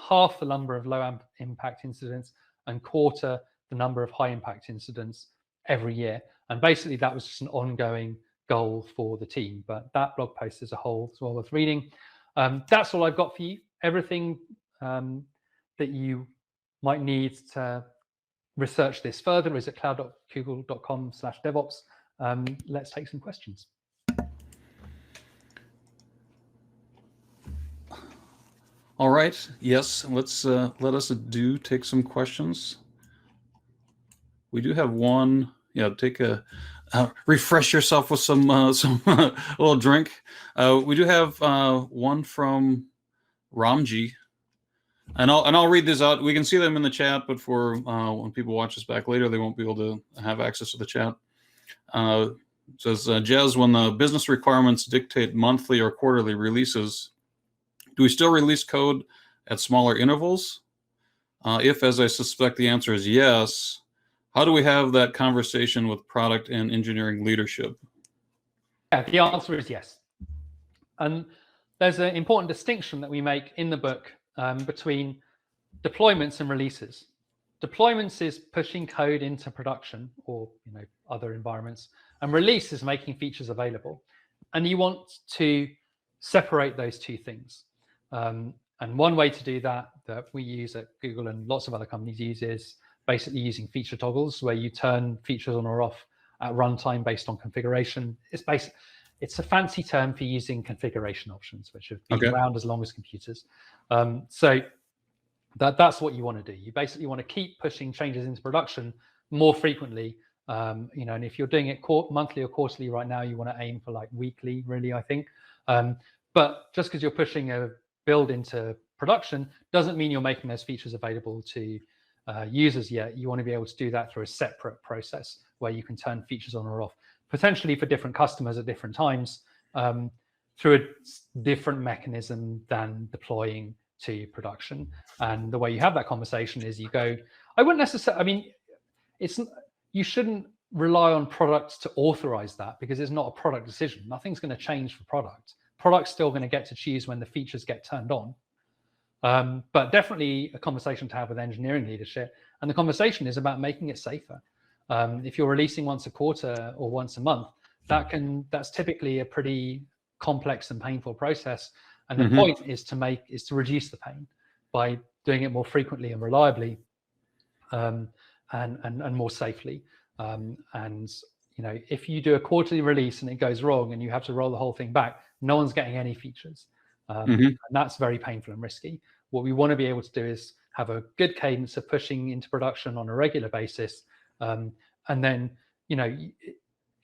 half the number of low impact incidents, and quarter the number of high impact incidents every year. And basically that was just an ongoing goal for the team. But that blog post as a whole is well worth reading. That's all I've got for you. Everything that you might need to research this further is at cloud.google.com/DevOps. Let's take some questions. All right. Yes. Let's let us take some questions. We do have one. Yeah. Take a refresh yourself with some little drink. We do have one from Ramji, and I'll read these out. We can see them in the chat, but for when people watch this back later, they won't be able to have access to the chat. It says, Jez, when the business requirements dictate monthly or quarterly releases, do we still release code at smaller intervals? If, as I suspect, the answer is yes, how do we have that conversation with product and engineering leadership? Yeah, the answer is yes. And there's an important distinction that we make in the book between deployments and releases. Deployments is pushing code into production or other environments, and release is making features available. And you want to separate those two things. And one way to do that we use at Google and lots of other companies use is basically using feature toggles, where you turn features on or off at runtime based on configuration. It's a fancy term for using configuration options, which have been around as long as computers. So that's what you want to do. You basically want to keep pushing changes into production more frequently. And if you're doing it monthly or quarterly right now, you want to aim for like weekly, really, I think. But just because you're pushing a build into production doesn't mean you're making those features available to users yet. You want to be able to do that through a separate process where you can turn features on or off, potentially for different customers at different times, through a different mechanism than deploying to production. And the way you have that conversation is you go, I wouldn't necessarily, you shouldn't rely on products to authorize that, because it's not a product decision. Nothing's going to change for product. Product's still going to get to choose when the features get turned on. But definitely a conversation to have with engineering leadership. And the conversation is about making it safer. If you're releasing once a quarter or once a month, that's typically a pretty complex and painful process. And the point is to reduce the pain by doing it more frequently and reliably, and more safely. And if you do a quarterly release and it goes wrong and you have to roll the whole thing back, no one's getting any features. And that's very painful and risky. What we want to be able to do is have a good cadence of pushing into production on a regular basis. And then,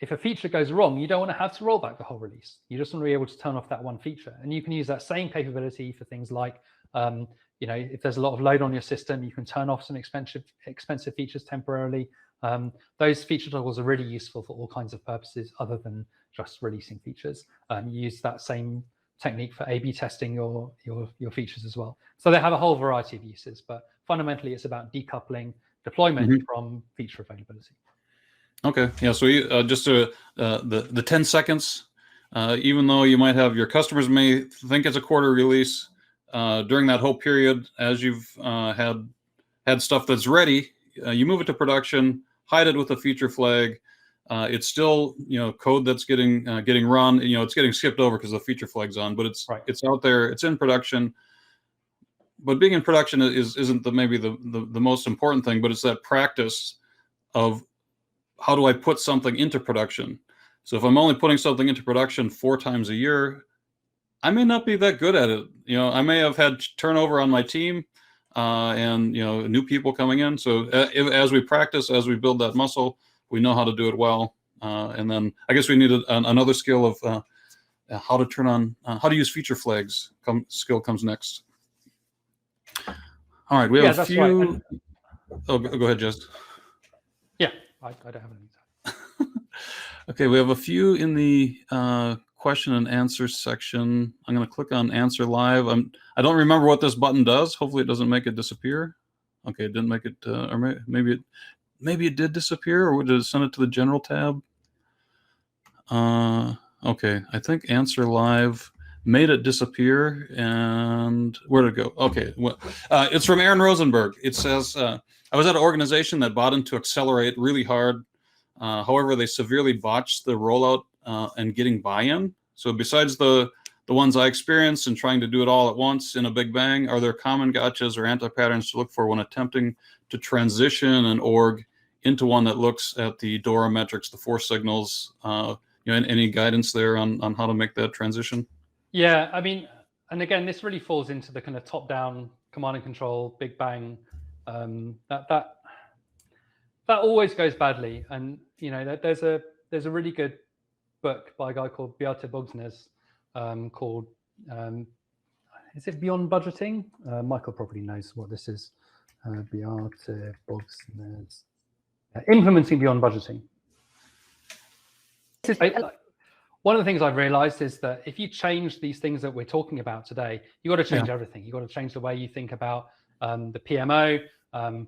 if a feature goes wrong, you don't want to have to roll back the whole release. You just want to be able to turn off that one feature. And you can use that same capability for things like, if there's a lot of load on your system, you can turn off some expensive features temporarily. Those feature toggles are really useful for all kinds of purposes other than just releasing features. Use that same technique for A/B testing your features as well. So they have a whole variety of uses, but fundamentally it's about decoupling deployment from feature availability. Okay, yeah. So just the 10 seconds, even though you might have your customers may think it's a quarter release, during that whole period, as you've had stuff that's ready, you move it to production, hide it with a feature flag, It's still, code that's getting run. It's getting skipped over because the feature flag's on, but it's out there. It's in production. But being in production isn't maybe the most important thing, but it's that practice of how do I put something into production. So if I'm only putting something into production 4 times a year, I may not be that good at it. I may have had turnover on my team, and new people coming in. So as we practice, as we build that muscle, we know how to do it well. And then I guess we need another skill of how to turn on, how to use feature flags. Skill comes next. All right, we have a few. Right. Oh, go ahead, Jez. Yeah, I don't have anything. Okay, we have a few in the question and answer section. I'm going to click on Answer Live. I don't remember what this button does. Hopefully, it doesn't make it disappear. Okay, it didn't make it, or maybe it did disappear, or did it send it to the General tab? Okay, I think Answer Live made it disappear, and where'd it go? Okay, well, it's from Aaron Rosenberg. It says, I was at an organization that bought into Accelerate really hard. However, they severely botched the rollout and getting buy-in. So besides the ones I experienced and trying to do it all at once in a big bang, are there common gotchas or anti-patterns to look for when attempting to transition an org into one that looks at the DORA metrics, the 4 signals? Any guidance there on how to make that transition? Yeah, I mean, and again, this really falls into the kind of top-down command and control, big bang. That always goes badly. And there's a really good book by a guy called Beate Bogsnes called is it Beyond Budgeting? Michael probably knows what this is. Beate Bogsnes, Implementing Beyond Budgeting. One of the things I've realized is that if you change these things that we're talking about today, you got to change everything. You got to change the way you think about the PMO,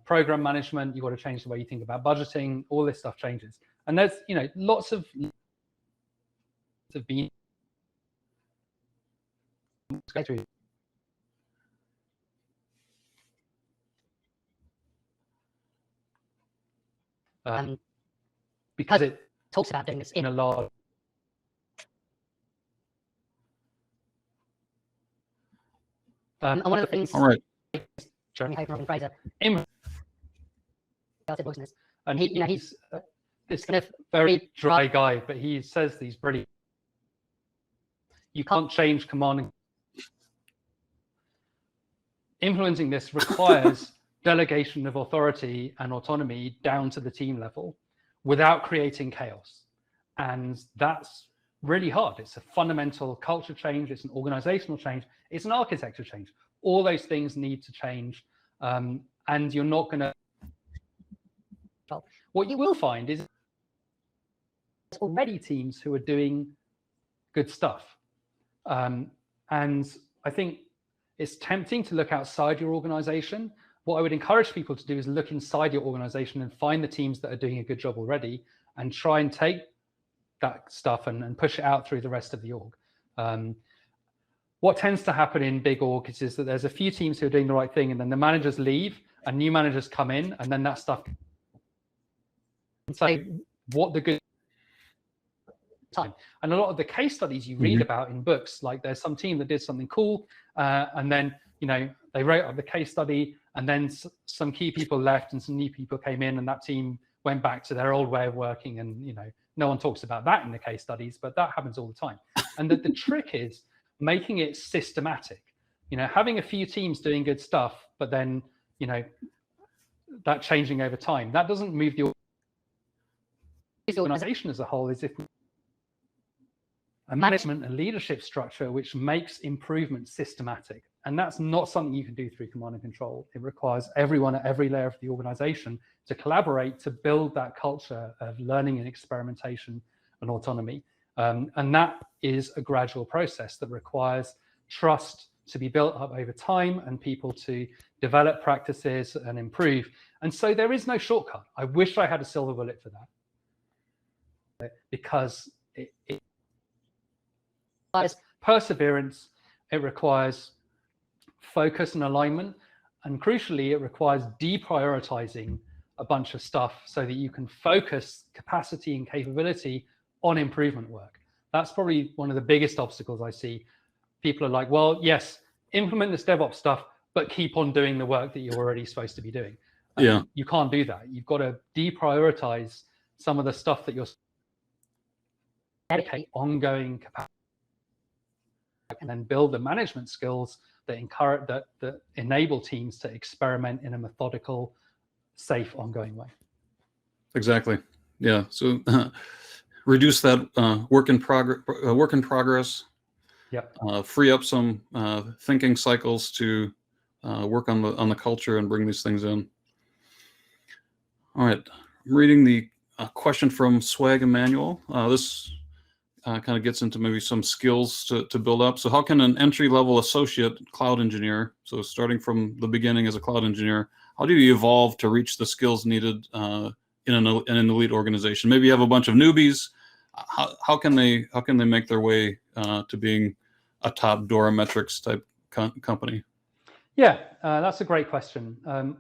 program management. You got to change the way you think about budgeting. All this stuff changes, and there's lots of been because it talks about doing this in a large. And one of the things, all right, Jeremy Robin Fraser, and he's this kind of very dry guy, but he says these brilliant. You can't change commanding. Implementing this requires delegation of authority and autonomy down to the team level without creating chaos, and that's really hard. It's a fundamental culture change. It's an organizational change. It's an architecture change. All those things need to change, and you're not going to. What you will find is there's already teams who are doing good stuff, and I think it's tempting to look outside your organization. What I would encourage people to do is look inside your organization and find the teams that are doing a good job already, and try and take that stuff and push it out through the rest of the org. What tends to happen in big orgs is that there's a few teams who are doing the right thing, and then the managers leave and new managers come in, and then that stuff. So what the good time. And a lot of the case studies you read about in books, like there's some team that did something cool, and then they wrote up the case study, and then some key people left and some new people came in, and that team went back to their old way of working, and no one talks about that in the case studies, but that happens all the time. And the trick is making it systematic. Having a few teams doing good stuff, but then that changing over time. That doesn't move the organization as a whole. Is if a management and leadership structure which makes improvement systematic, and that's not something you can do through command and control. It requires everyone at every layer of the organization to collaborate to build that culture of learning and experimentation and autonomy. And that is a gradual process that requires trust to be built up over time and people to develop practices and improve. And so there is no shortcut. I wish I had a silver bullet for that, because it requires perseverance, it requires focus and alignment, and crucially, it requires deprioritizing a bunch of stuff so that you can focus capacity and capability on improvement work. That's probably one of the biggest obstacles I see. People are like, well, yes, implement this DevOps stuff, but keep on doing the work that you're already supposed to be doing. Yeah. You can't do that. You've got to deprioritize some of the stuff that you're dedicate ongoing capacity, and then build the management skills that encourage that enable teams to experiment in a methodical, safe, ongoing way. Exactly. Yeah. So reduce that work in progress. Yep. Free up some thinking cycles to work on the culture and bring these things in. All right. I'm reading the question from Swag Emmanuel. This kind of gets into maybe some skills to build up. So how can an entry-level associate cloud engineer, so starting from the beginning as a cloud engineer, how do you evolve to reach the skills needed in an elite organization? Maybe you have a bunch of newbies. How can they make their way to being a top DORA metrics type company? Yeah, that's a great question. I've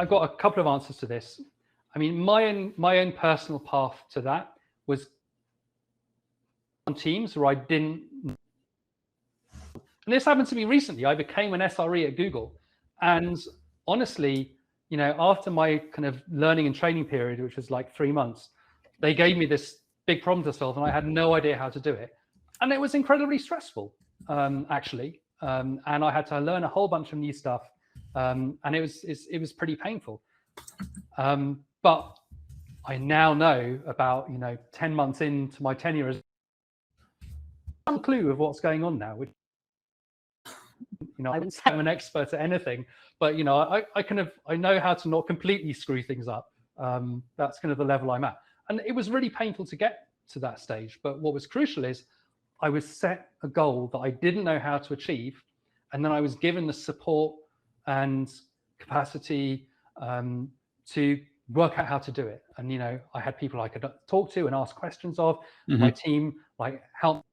got a couple of answers to this. I mean, my own personal path to that was on teams where I didn't. And this happened to me recently. I became an SRE at Google, and honestly, you know, after my kind of learning and training period, which was like 3 months, they gave me this big problem to solve, and I had no idea how to do it, and it was incredibly stressful, actually, and I had to learn a whole bunch of new stuff, and it was pretty painful, but I now know about 10 months into my tenure as some clue of what's going on now. Which, I wouldn't say I'm an expert at anything, but I know how to not completely screw things up. That's kind of the level I'm at, and it was really painful to get to that stage. But what was crucial is I was set a goal that I didn't know how to achieve, and then I was given the support and capacity to work out how to do it. And I had people I could talk to and ask questions of. Mm-hmm. My team helped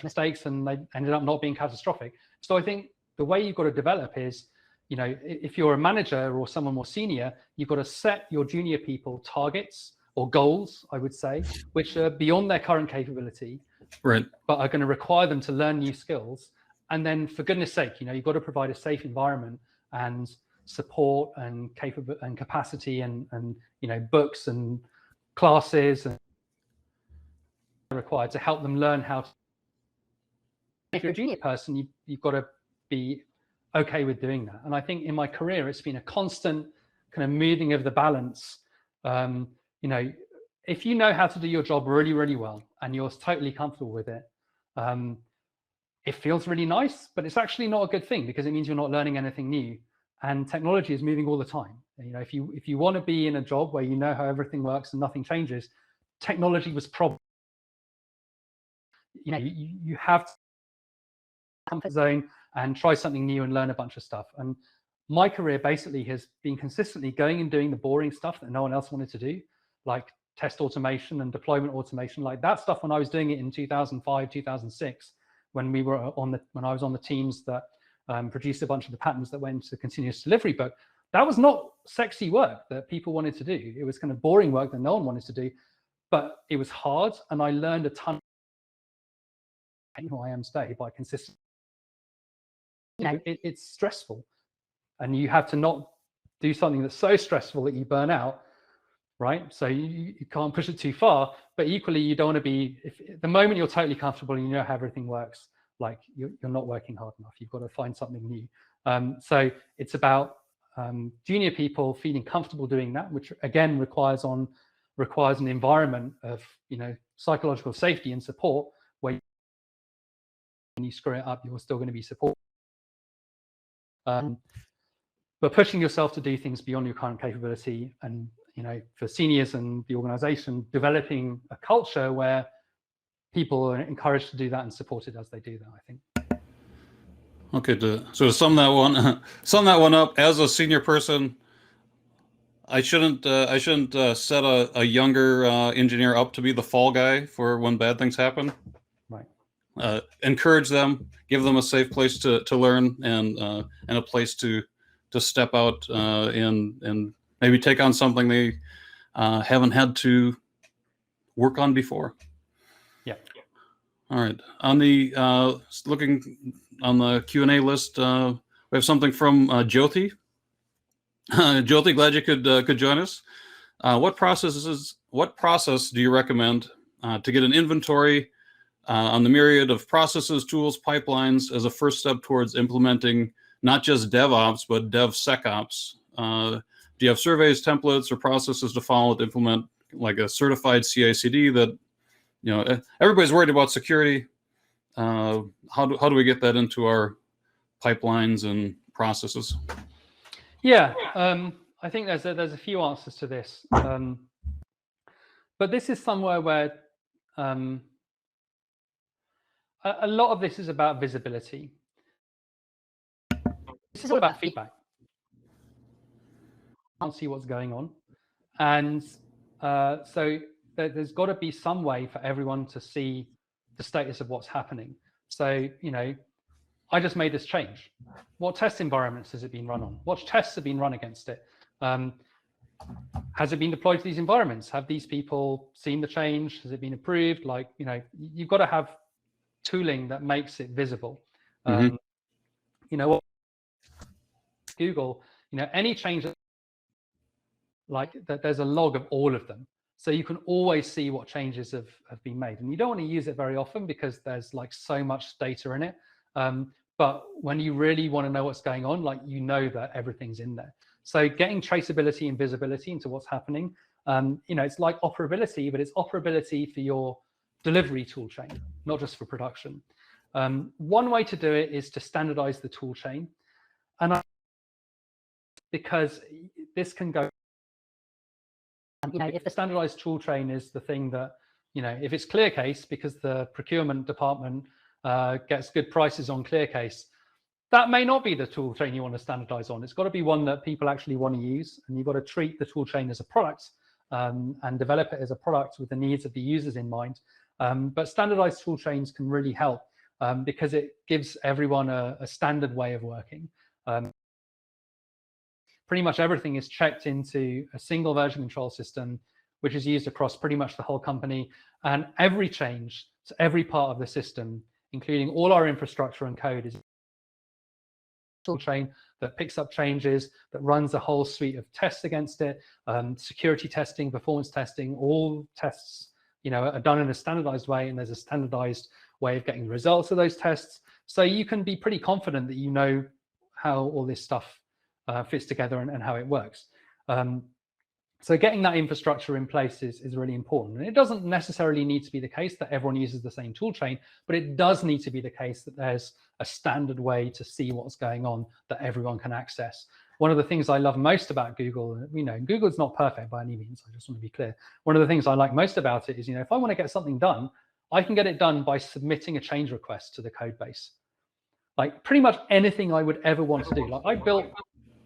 mistakes, and they ended up not being catastrophic. So I think the way you've got to develop is, if you're a manager or someone more senior, you've got to set your junior people targets or goals, I would say, which are beyond their current capability, right, but are going to require them to learn new skills. And then, for goodness sake, you've got to provide a safe environment and support and capacity and books and classes and required to help them learn how to. If you're a junior person, you've got to be okay with doing that. And I think in my career, it's been a constant kind of moving of the balance. If you know how to do your job really, really well, and you're totally comfortable with it, it feels really nice, but it's actually not a good thing, because it means you're not learning anything new. And technology is moving all the time. If you want to be in a job where you know how everything works and nothing changes, technology was probably, you have to comfort zone and try something new and learn a bunch of stuff. And my career basically has been consistently going and doing the boring stuff that no one else wanted to do, like test automation and deployment automation, like that stuff when I was doing it in 2005, 2006, when I was on the teams that produced a bunch of the patterns that went to the continuous delivery book. That was not sexy work that people wanted to do. It was kind of boring work that no one wanted to do, but it was hard, and I learned a ton. Who I am today by consistent. It's stressful, and you have to not do something that's so stressful that you burn out, right? So you can't push it too far, but equally you don't want to be, if the moment you're totally comfortable and you know how everything works, like you're not working hard enough. You've got to find something new. So it's about junior people feeling comfortable doing that, which again requires an environment of psychological safety and support, where when you screw it up, you're still going to be supported. But pushing yourself to do things beyond your current capability, and for seniors and the organization, developing a culture where people are encouraged to do that and supported as they do that, I think. Okay, so to sum that one up, as a senior person, I shouldn't set a younger engineer up to be the fall guy for when bad things happen. Right. encourage them, give them a safe place to learn and a place to step out and maybe take on something they haven't had to work on before. Yeah. All right. On the looking on the Q&A list, we have something from Jyoti. Jyoti, glad you could join us. What process do you recommend to get an inventory on the myriad of processes, tools, pipelines as a first step towards implementing not just DevOps, but DevSecOps? Do you have surveys, templates, or processes to follow to implement like a certified CI/CD that, everybody's worried about security. How do we get that into our pipelines and processes? Yeah, I think there's a few answers to this, but this is somewhere where a lot of this is about visibility. This is all about feedback. I can't see what's going on, and so there's got to be some way for everyone to see the status of what's happening. So, I just made this change. What test environments has it been run on? What tests have been run against it? Has it been deployed to these environments? Have these people seen the change? Has it been approved? Like, you've got to have tooling that makes it visible. Google, any change, like that, there's a log of all of them. So you can always see what changes have been made. And you don't want to use it very often because there's like so much data in it. But when you really want to know what's going on, like, that everything's in there. So getting traceability and visibility into what's happening, it's like operability, but it's operability for your delivery tool chain, not just for production. One way to do it is to standardize the tool chain. And because this can go, if the standardized tool chain is the thing that, if it's ClearCase because the procurement department gets good prices on ClearCase, that may not be the tool chain you want to standardize on. It's got to be one that people actually want to use, and you've got to treat the tool chain as a product and develop it as a product with the needs of the users in mind. But standardized tool chains can really help because it gives everyone a standard way of working. Pretty much everything is checked into a single version control system, which is used across pretty much the whole company, and every change to every part of the system, including all our infrastructure and code, is a tool chain that picks up changes, that runs a whole suite of tests against it, security testing, performance testing. All tests, are done in a standardized way, and there's a standardized way of getting the results of those tests. So you can be pretty confident that you know how all this stuff fits together and how it works. So getting that infrastructure in place is really important. And it doesn't necessarily need to be the case that everyone uses the same tool chain, but it does need to be the case that there's a standard way to see what's going on that everyone can access. One of the things I love most about Google, Google's not perfect by any means, I just want to be clear. One of the things I like most about it is, if I want to get something done, I can get it done by submitting a change request to the code base. Like pretty much anything I would ever want to do. Like I built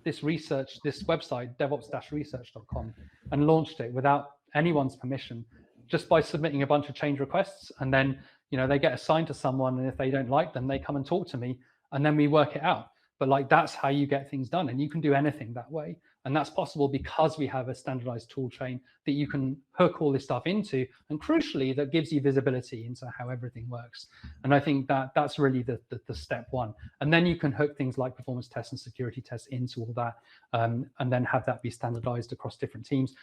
this website, devops-research.com, and launched it without anyone's permission, just by submitting a bunch of change requests. And then, they get assigned to someone, and if they don't like them, they come and talk to me, and then we work it out. But like, that's how you get things done. And you can do anything that way. And that's possible because we have a standardized tool chain that you can hook all this stuff into. And crucially, that gives you visibility into how everything works. And I think that's really the step one. And then you can hook things like performance tests and security tests into all that, and then have that be standardized across different teams.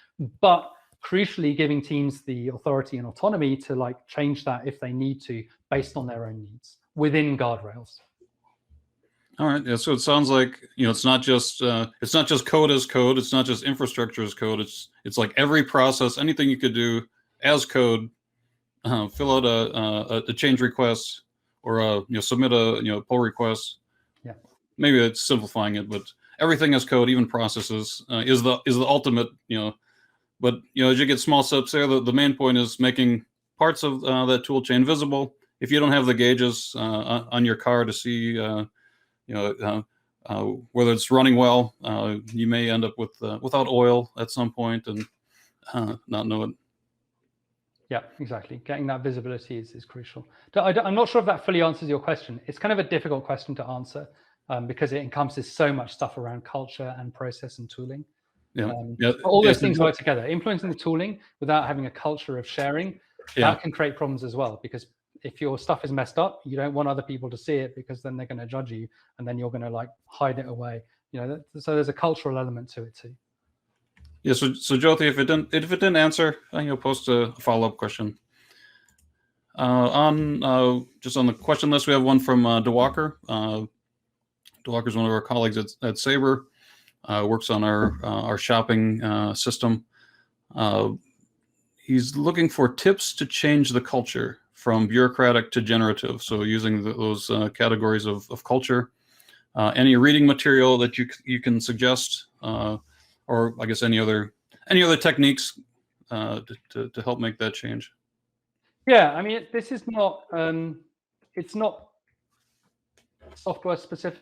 But crucially, giving teams the authority and autonomy to like change that if they need to, based on their own needs within guardrails. All right. Yeah. So it sounds like, it's not just code as code. It's not just infrastructure as code. It's like every process, anything you could do as code, fill out a change request or submit a pull request. Yeah. Maybe it's simplifying it, but everything as code, even processes, is the ultimate. But as you get small steps there, the main point is making parts of that tool chain visible. If you don't have the gauges on your car to see whether it's running well, you may end up with without oil at some point and not know it. Yeah, exactly. Getting that visibility is crucial. I'm not sure if that fully answers your question. It's kind of a difficult question to answer because it encompasses so much stuff around culture and process and tooling. Yeah, all those things work together. Implementing the tooling without having a culture of sharing, that can create problems as well, because if your stuff is messed up, you don't want other people to see it, because then they're going to judge you, and then you're going to like hide it away. So there's a cultural element to it too. Yeah. So Jyoti, if it didn't answer, post a follow-up question. Just on the question list, we have one from DeWalker. DeWalker is one of our colleagues at Sabre. Works on our shopping system. He's looking for tips to change the culture from bureaucratic to generative. So using those categories of culture. Any reading material that you can suggest, or I guess any other techniques to help make that change. Yeah, I mean, this is not it's not software specific.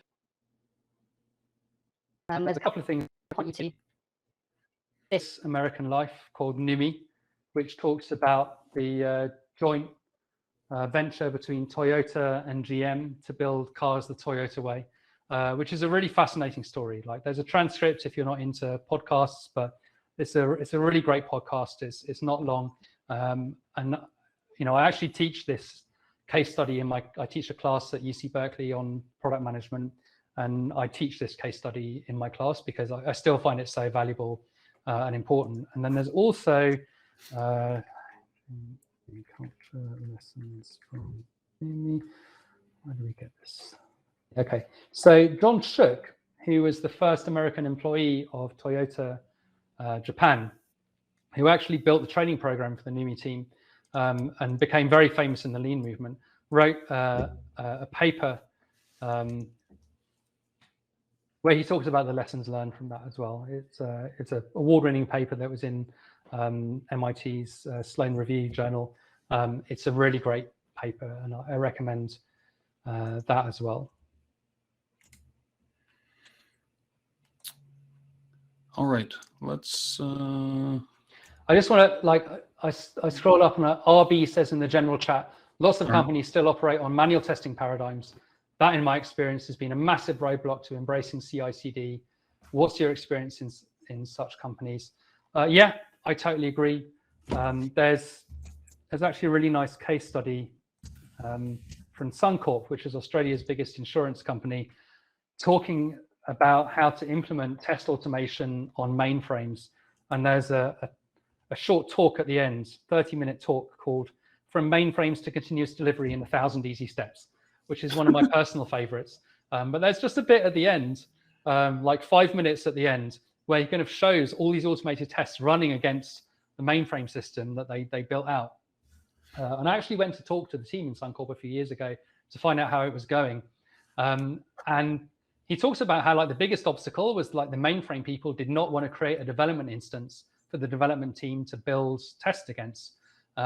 There's a couple of things I point you to. This American Life called NUMMI, which talks about the joint venture between Toyota and GM to build cars the Toyota way, which is a really fascinating story. Like, there's a transcript if you're not into podcasts, but it's a really great podcast. It's not long, and I actually teach this case study I teach a class at UC Berkeley on product management, and I teach this case study in my class because I still find it so valuable and important. And then there's also culture lessons from me. Where do we get this? Okay, so John Shook, who was the first American employee of Toyota Japan, who actually built the training program for the NUMMI team and became very famous in the lean movement, wrote a paper where he talks about the lessons learned from that as well. It's an award-winning paper that was in MIT's Sloan Review journal. It's a really great paper, and I recommend that as well. All right, let's. I just want to I scroll up, and RB says in the general chat, lots of companies still operate on manual testing paradigms. That, in my experience, has been a massive roadblock to embracing CI/CD. What's your experience in such companies? Yeah, I totally agree. There's actually a really nice case study from Suncorp, which is Australia's biggest insurance company, talking about how to implement test automation on mainframes. And there's a short talk at the end, 30-minute talk called "From Mainframes to Continuous Delivery in 1,000 Easy Steps," which is one of my personal favorites. But there's just a bit at the end, like 5 minutes at the end, where he kind of shows all these automated tests running against the mainframe system that they built out. And I actually went to talk to the team in Suncorp a few years ago to find out how it was going. And he talks about how the biggest obstacle was the mainframe people did not want to create a development instance for the development team to build tests against,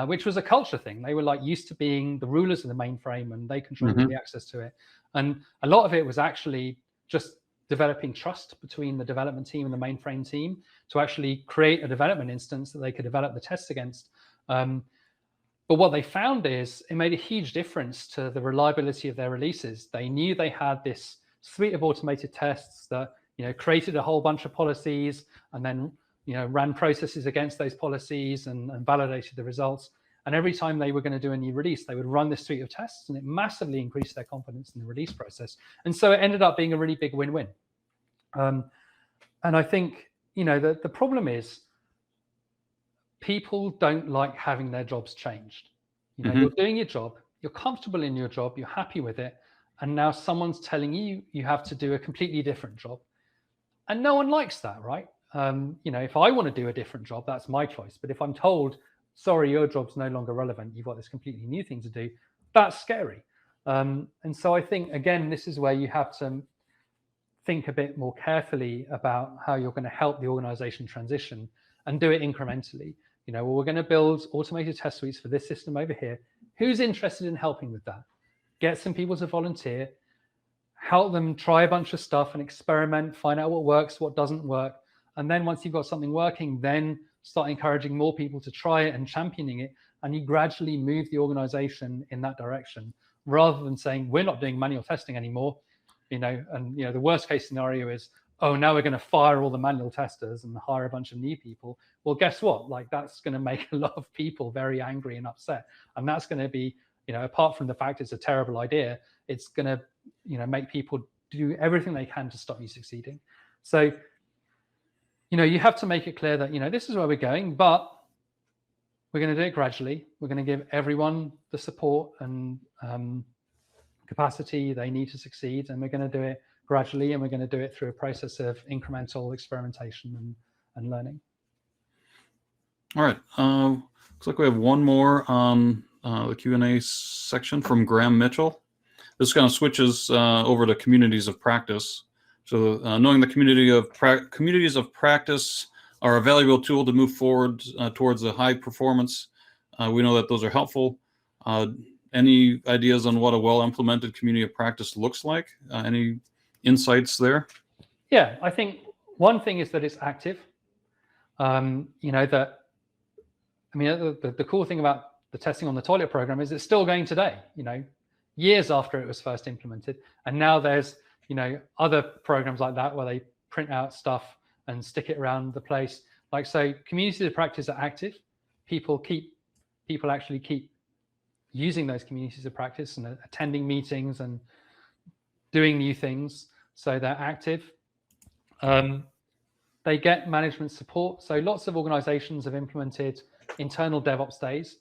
which was a culture thing. They were used to being the rulers of the mainframe, and they controlled the access to it. And a lot of it was actually just developing trust between the development team and the mainframe team to actually create a development instance that they could develop the tests against. But what they found is it made a huge difference to the reliability of their releases. They knew they had this suite of automated tests that created a whole bunch of policies and then ran processes against those policies and validated the results. And every time they were going to do a new release, they would run this suite of tests, and it massively increased their confidence in the release process. And so it ended up being a really big win-win. And I think the problem is people don't like having their jobs changed. You're doing your job, you're comfortable in your job, you're happy with it, and now someone's telling you you have to do a completely different job. And no one likes that, right? If I want to do a different job, that's my choice. But if I'm told, sorry, your job's no longer relevant, you've got this completely new thing to do, that's scary. And so I think, again, this is where you have to think a bit more carefully about how you're going to help the organization transition and do it incrementally. We're going to build automated test suites for this system over here. Who's interested in helping with that? Get some people to volunteer, help them try a bunch of stuff and experiment, find out what works, what doesn't work. And then once you've got something working, then start encouraging more people to try it and championing it. and you gradually move the organization in that direction, rather than saying, we're not doing manual testing anymore, and the worst case scenario is, oh, now we're going to fire all the manual testers and hire a bunch of new people. Well, guess what? Like, that's going to make a lot of people very angry and upset. And that's going to be, apart from the fact it's a terrible idea, it's going to, make people do everything they can to stop you succeeding. So, you have to make it clear that, this is where we're going, but we're going to do it gradually. We're going to give everyone the support and capacity they need to succeed. And we're going to do it gradually, and we're going to do it through a process of incremental experimentation and learning. All right. Looks like we have one more on the Q&A section from Graham Mitchell. This kind of switches over to communities of practice. So knowing the communities of practice are a valuable tool to move forward towards a high performance. We know that those are helpful. Any ideas on what a well-implemented community of practice looks like? Any insights there? Yeah, I think one thing is that it's active. The cool thing about the testing on the toilet program is it's still going today, years after it was first implemented. And now there's, other programs like that where they print out stuff and stick it around the place. So communities of practice are active. People actually keep using those communities of practice and attending meetings and doing new things. So they're active. They get management support. So lots of organizations have implemented internal DevOps days,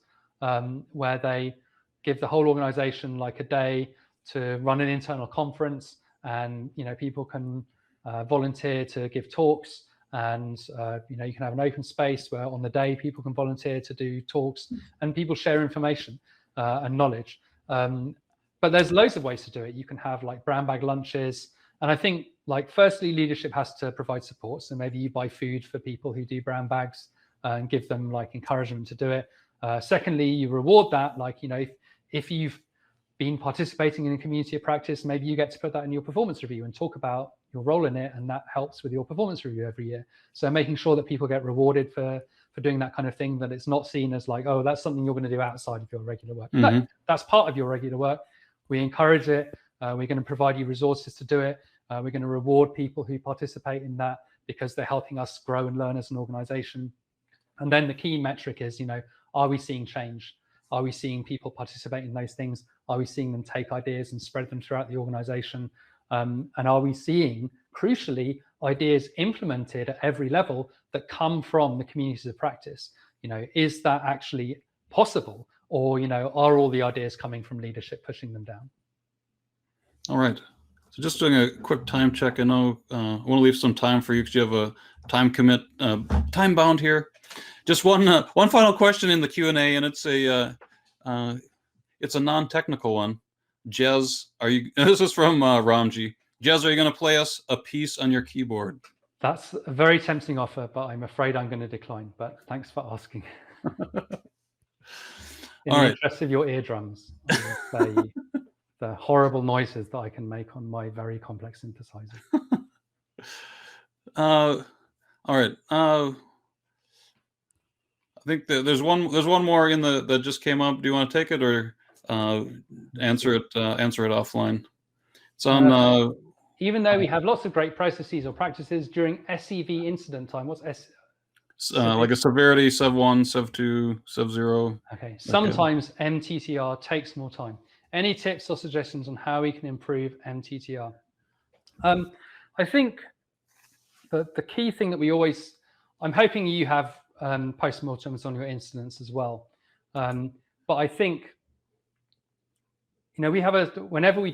where they give the whole organization like a day to run an internal conference, and people can volunteer to give talks, and you can have an open space where on the day people can volunteer to do talks, and people share information and knowledge. But there's loads of ways to do it. You can have like brown bag lunches, and I think firstly, leadership has to provide support. So maybe you buy food for people who do brown bags and give them encouragement to do it. Secondly, you reward that. If you've been participating in a community of practice, maybe you get to put that in your performance review and talk about your role in it, and that helps with your performance review every year. So making sure that people get rewarded for doing that kind of thing, that it's not seen as oh, that's something you're going to do outside of your regular work. Mm-hmm. No, that's part of your regular work. We encourage it. We're going to provide you resources to do it. We're going to reward people who participate in that because they're helping us grow and learn as an organization. And then the key metric is, are we seeing change? Are we seeing people participate in those things? Are we seeing them take ideas and spread them throughout the organization? And are we seeing, crucially, ideas implemented at every level that come from the communities of practice? Is that actually possible? Or, are all the ideas coming from leadership pushing them down? All right. So just doing a quick time check. I know I want to leave some time for you because you have a time bound here. Just one final question in the Q&A, and it's a non-technical one. Jez, this is from Ramji. Jez, are you going to play us a piece on your keyboard? That's a very tempting offer, but I'm afraid I'm going to decline. But thanks for asking. In the interest of your eardrums, I will say the horrible noises that I can make on my very complex synthesizer. All right. I think there's one more in that just came up. Do you want to take it or answer it offline? It's on. Even though we have lots of great processes or practices during SEV incident time, what's like a severity, Sev 1, Sev 2, Sev 0. Okay. Sometimes MTTR takes more time. Any tips or suggestions on how we can improve MTTR? I think the key thing that I'm hoping you have postmortems on your incidents as well. But I think, whenever we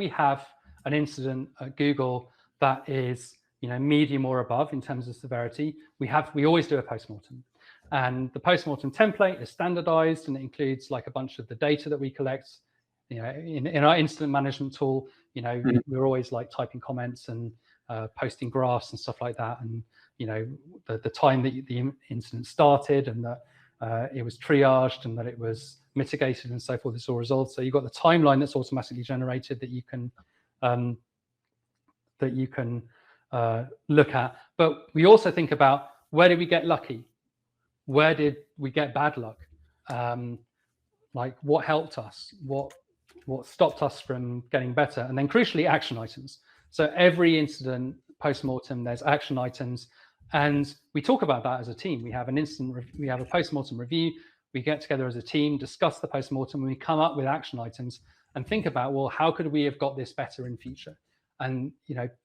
have an incident at Google that is, medium or above in terms of severity, we always do a postmortem. And the postmortem template is standardized, and it includes a bunch of the data that we collect. In our incident management tool, we're always typing comments and posting graphs and stuff like that, and the time that the incident started, and that it was triaged, and that it was mitigated, and so forth. It's all resolved. So you've got the timeline that's automatically generated that you can look at. But we also think about, where did we get lucky? Where did we get bad luck? like what helped us, what stopped us from getting better, and then crucially action items. So every incident post-mortem, there's action items, and we talk about that as a team. We have we have a post-mortem review. We get together as a team, discuss the post-mortem, and we come up with action items and think about, well, how could we have got this better in future? And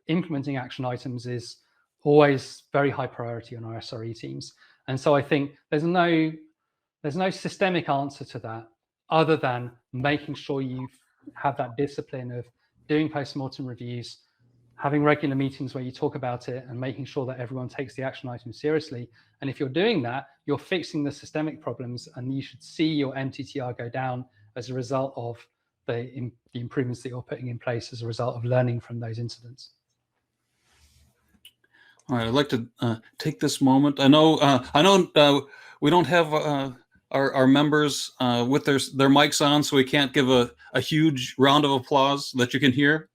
implementing action items is always very high priority on our SRE teams. And so I think there's no systemic answer to that other than making sure you have that discipline of doing post-mortem reviews, having regular meetings where you talk about it, and making sure that everyone takes the action item seriously. And if you're doing that, you're fixing the systemic problems, and you should see your MTTR go down as a result of the improvements that you're putting in place as a result of learning from those incidents. All right, I'd like to take this moment. I know we don't have our members with their mics on, so we can't give a huge round of applause that you can hear.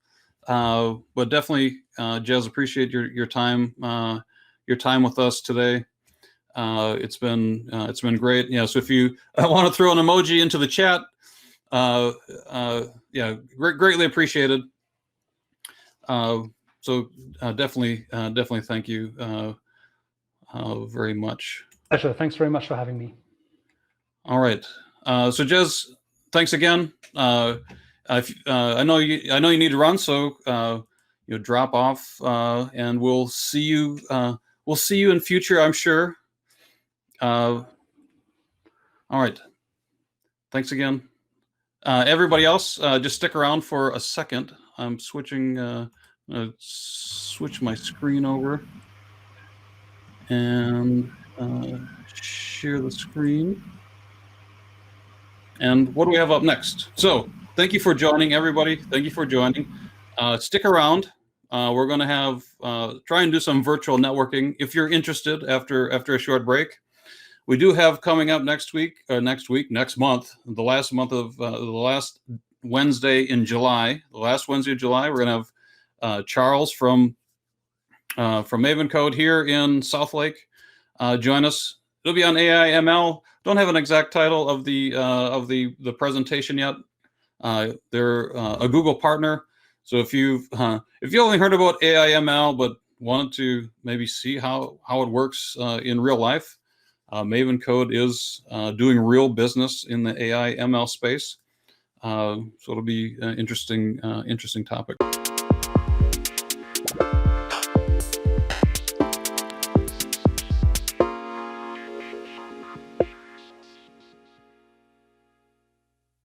But definitely, Jez, appreciate your time with us today. It's been great. So if you want to throw an emoji into the chat, greatly appreciated. So definitely thank you very much. Pleasure. Thanks very much for having me. All right. So Jez, thanks again. I know you need to run, so drop off, and we'll see you in future, I'm sure. All right. Thanks again. Everybody else, just stick around for a second. I'm switching. Switch my screen over and share the screen. And what do we have up next? So thank you for joining, everybody. Thank you for joining. Stick around. We're going to have try and do some virtual networking if you're interested after a short break. We do have coming up next month, the last Wednesday in July. The last Wednesday of July, we're going to have Charles from Maven Code here in Southlake join us. It'll be on AI ML. Don't have an exact title of the presentation yet. They're a Google partner, so if you only heard about AI ML but wanted to maybe see how it works in real life, Maven Code is doing real business in the AI ML space. So it'll be an interesting topic.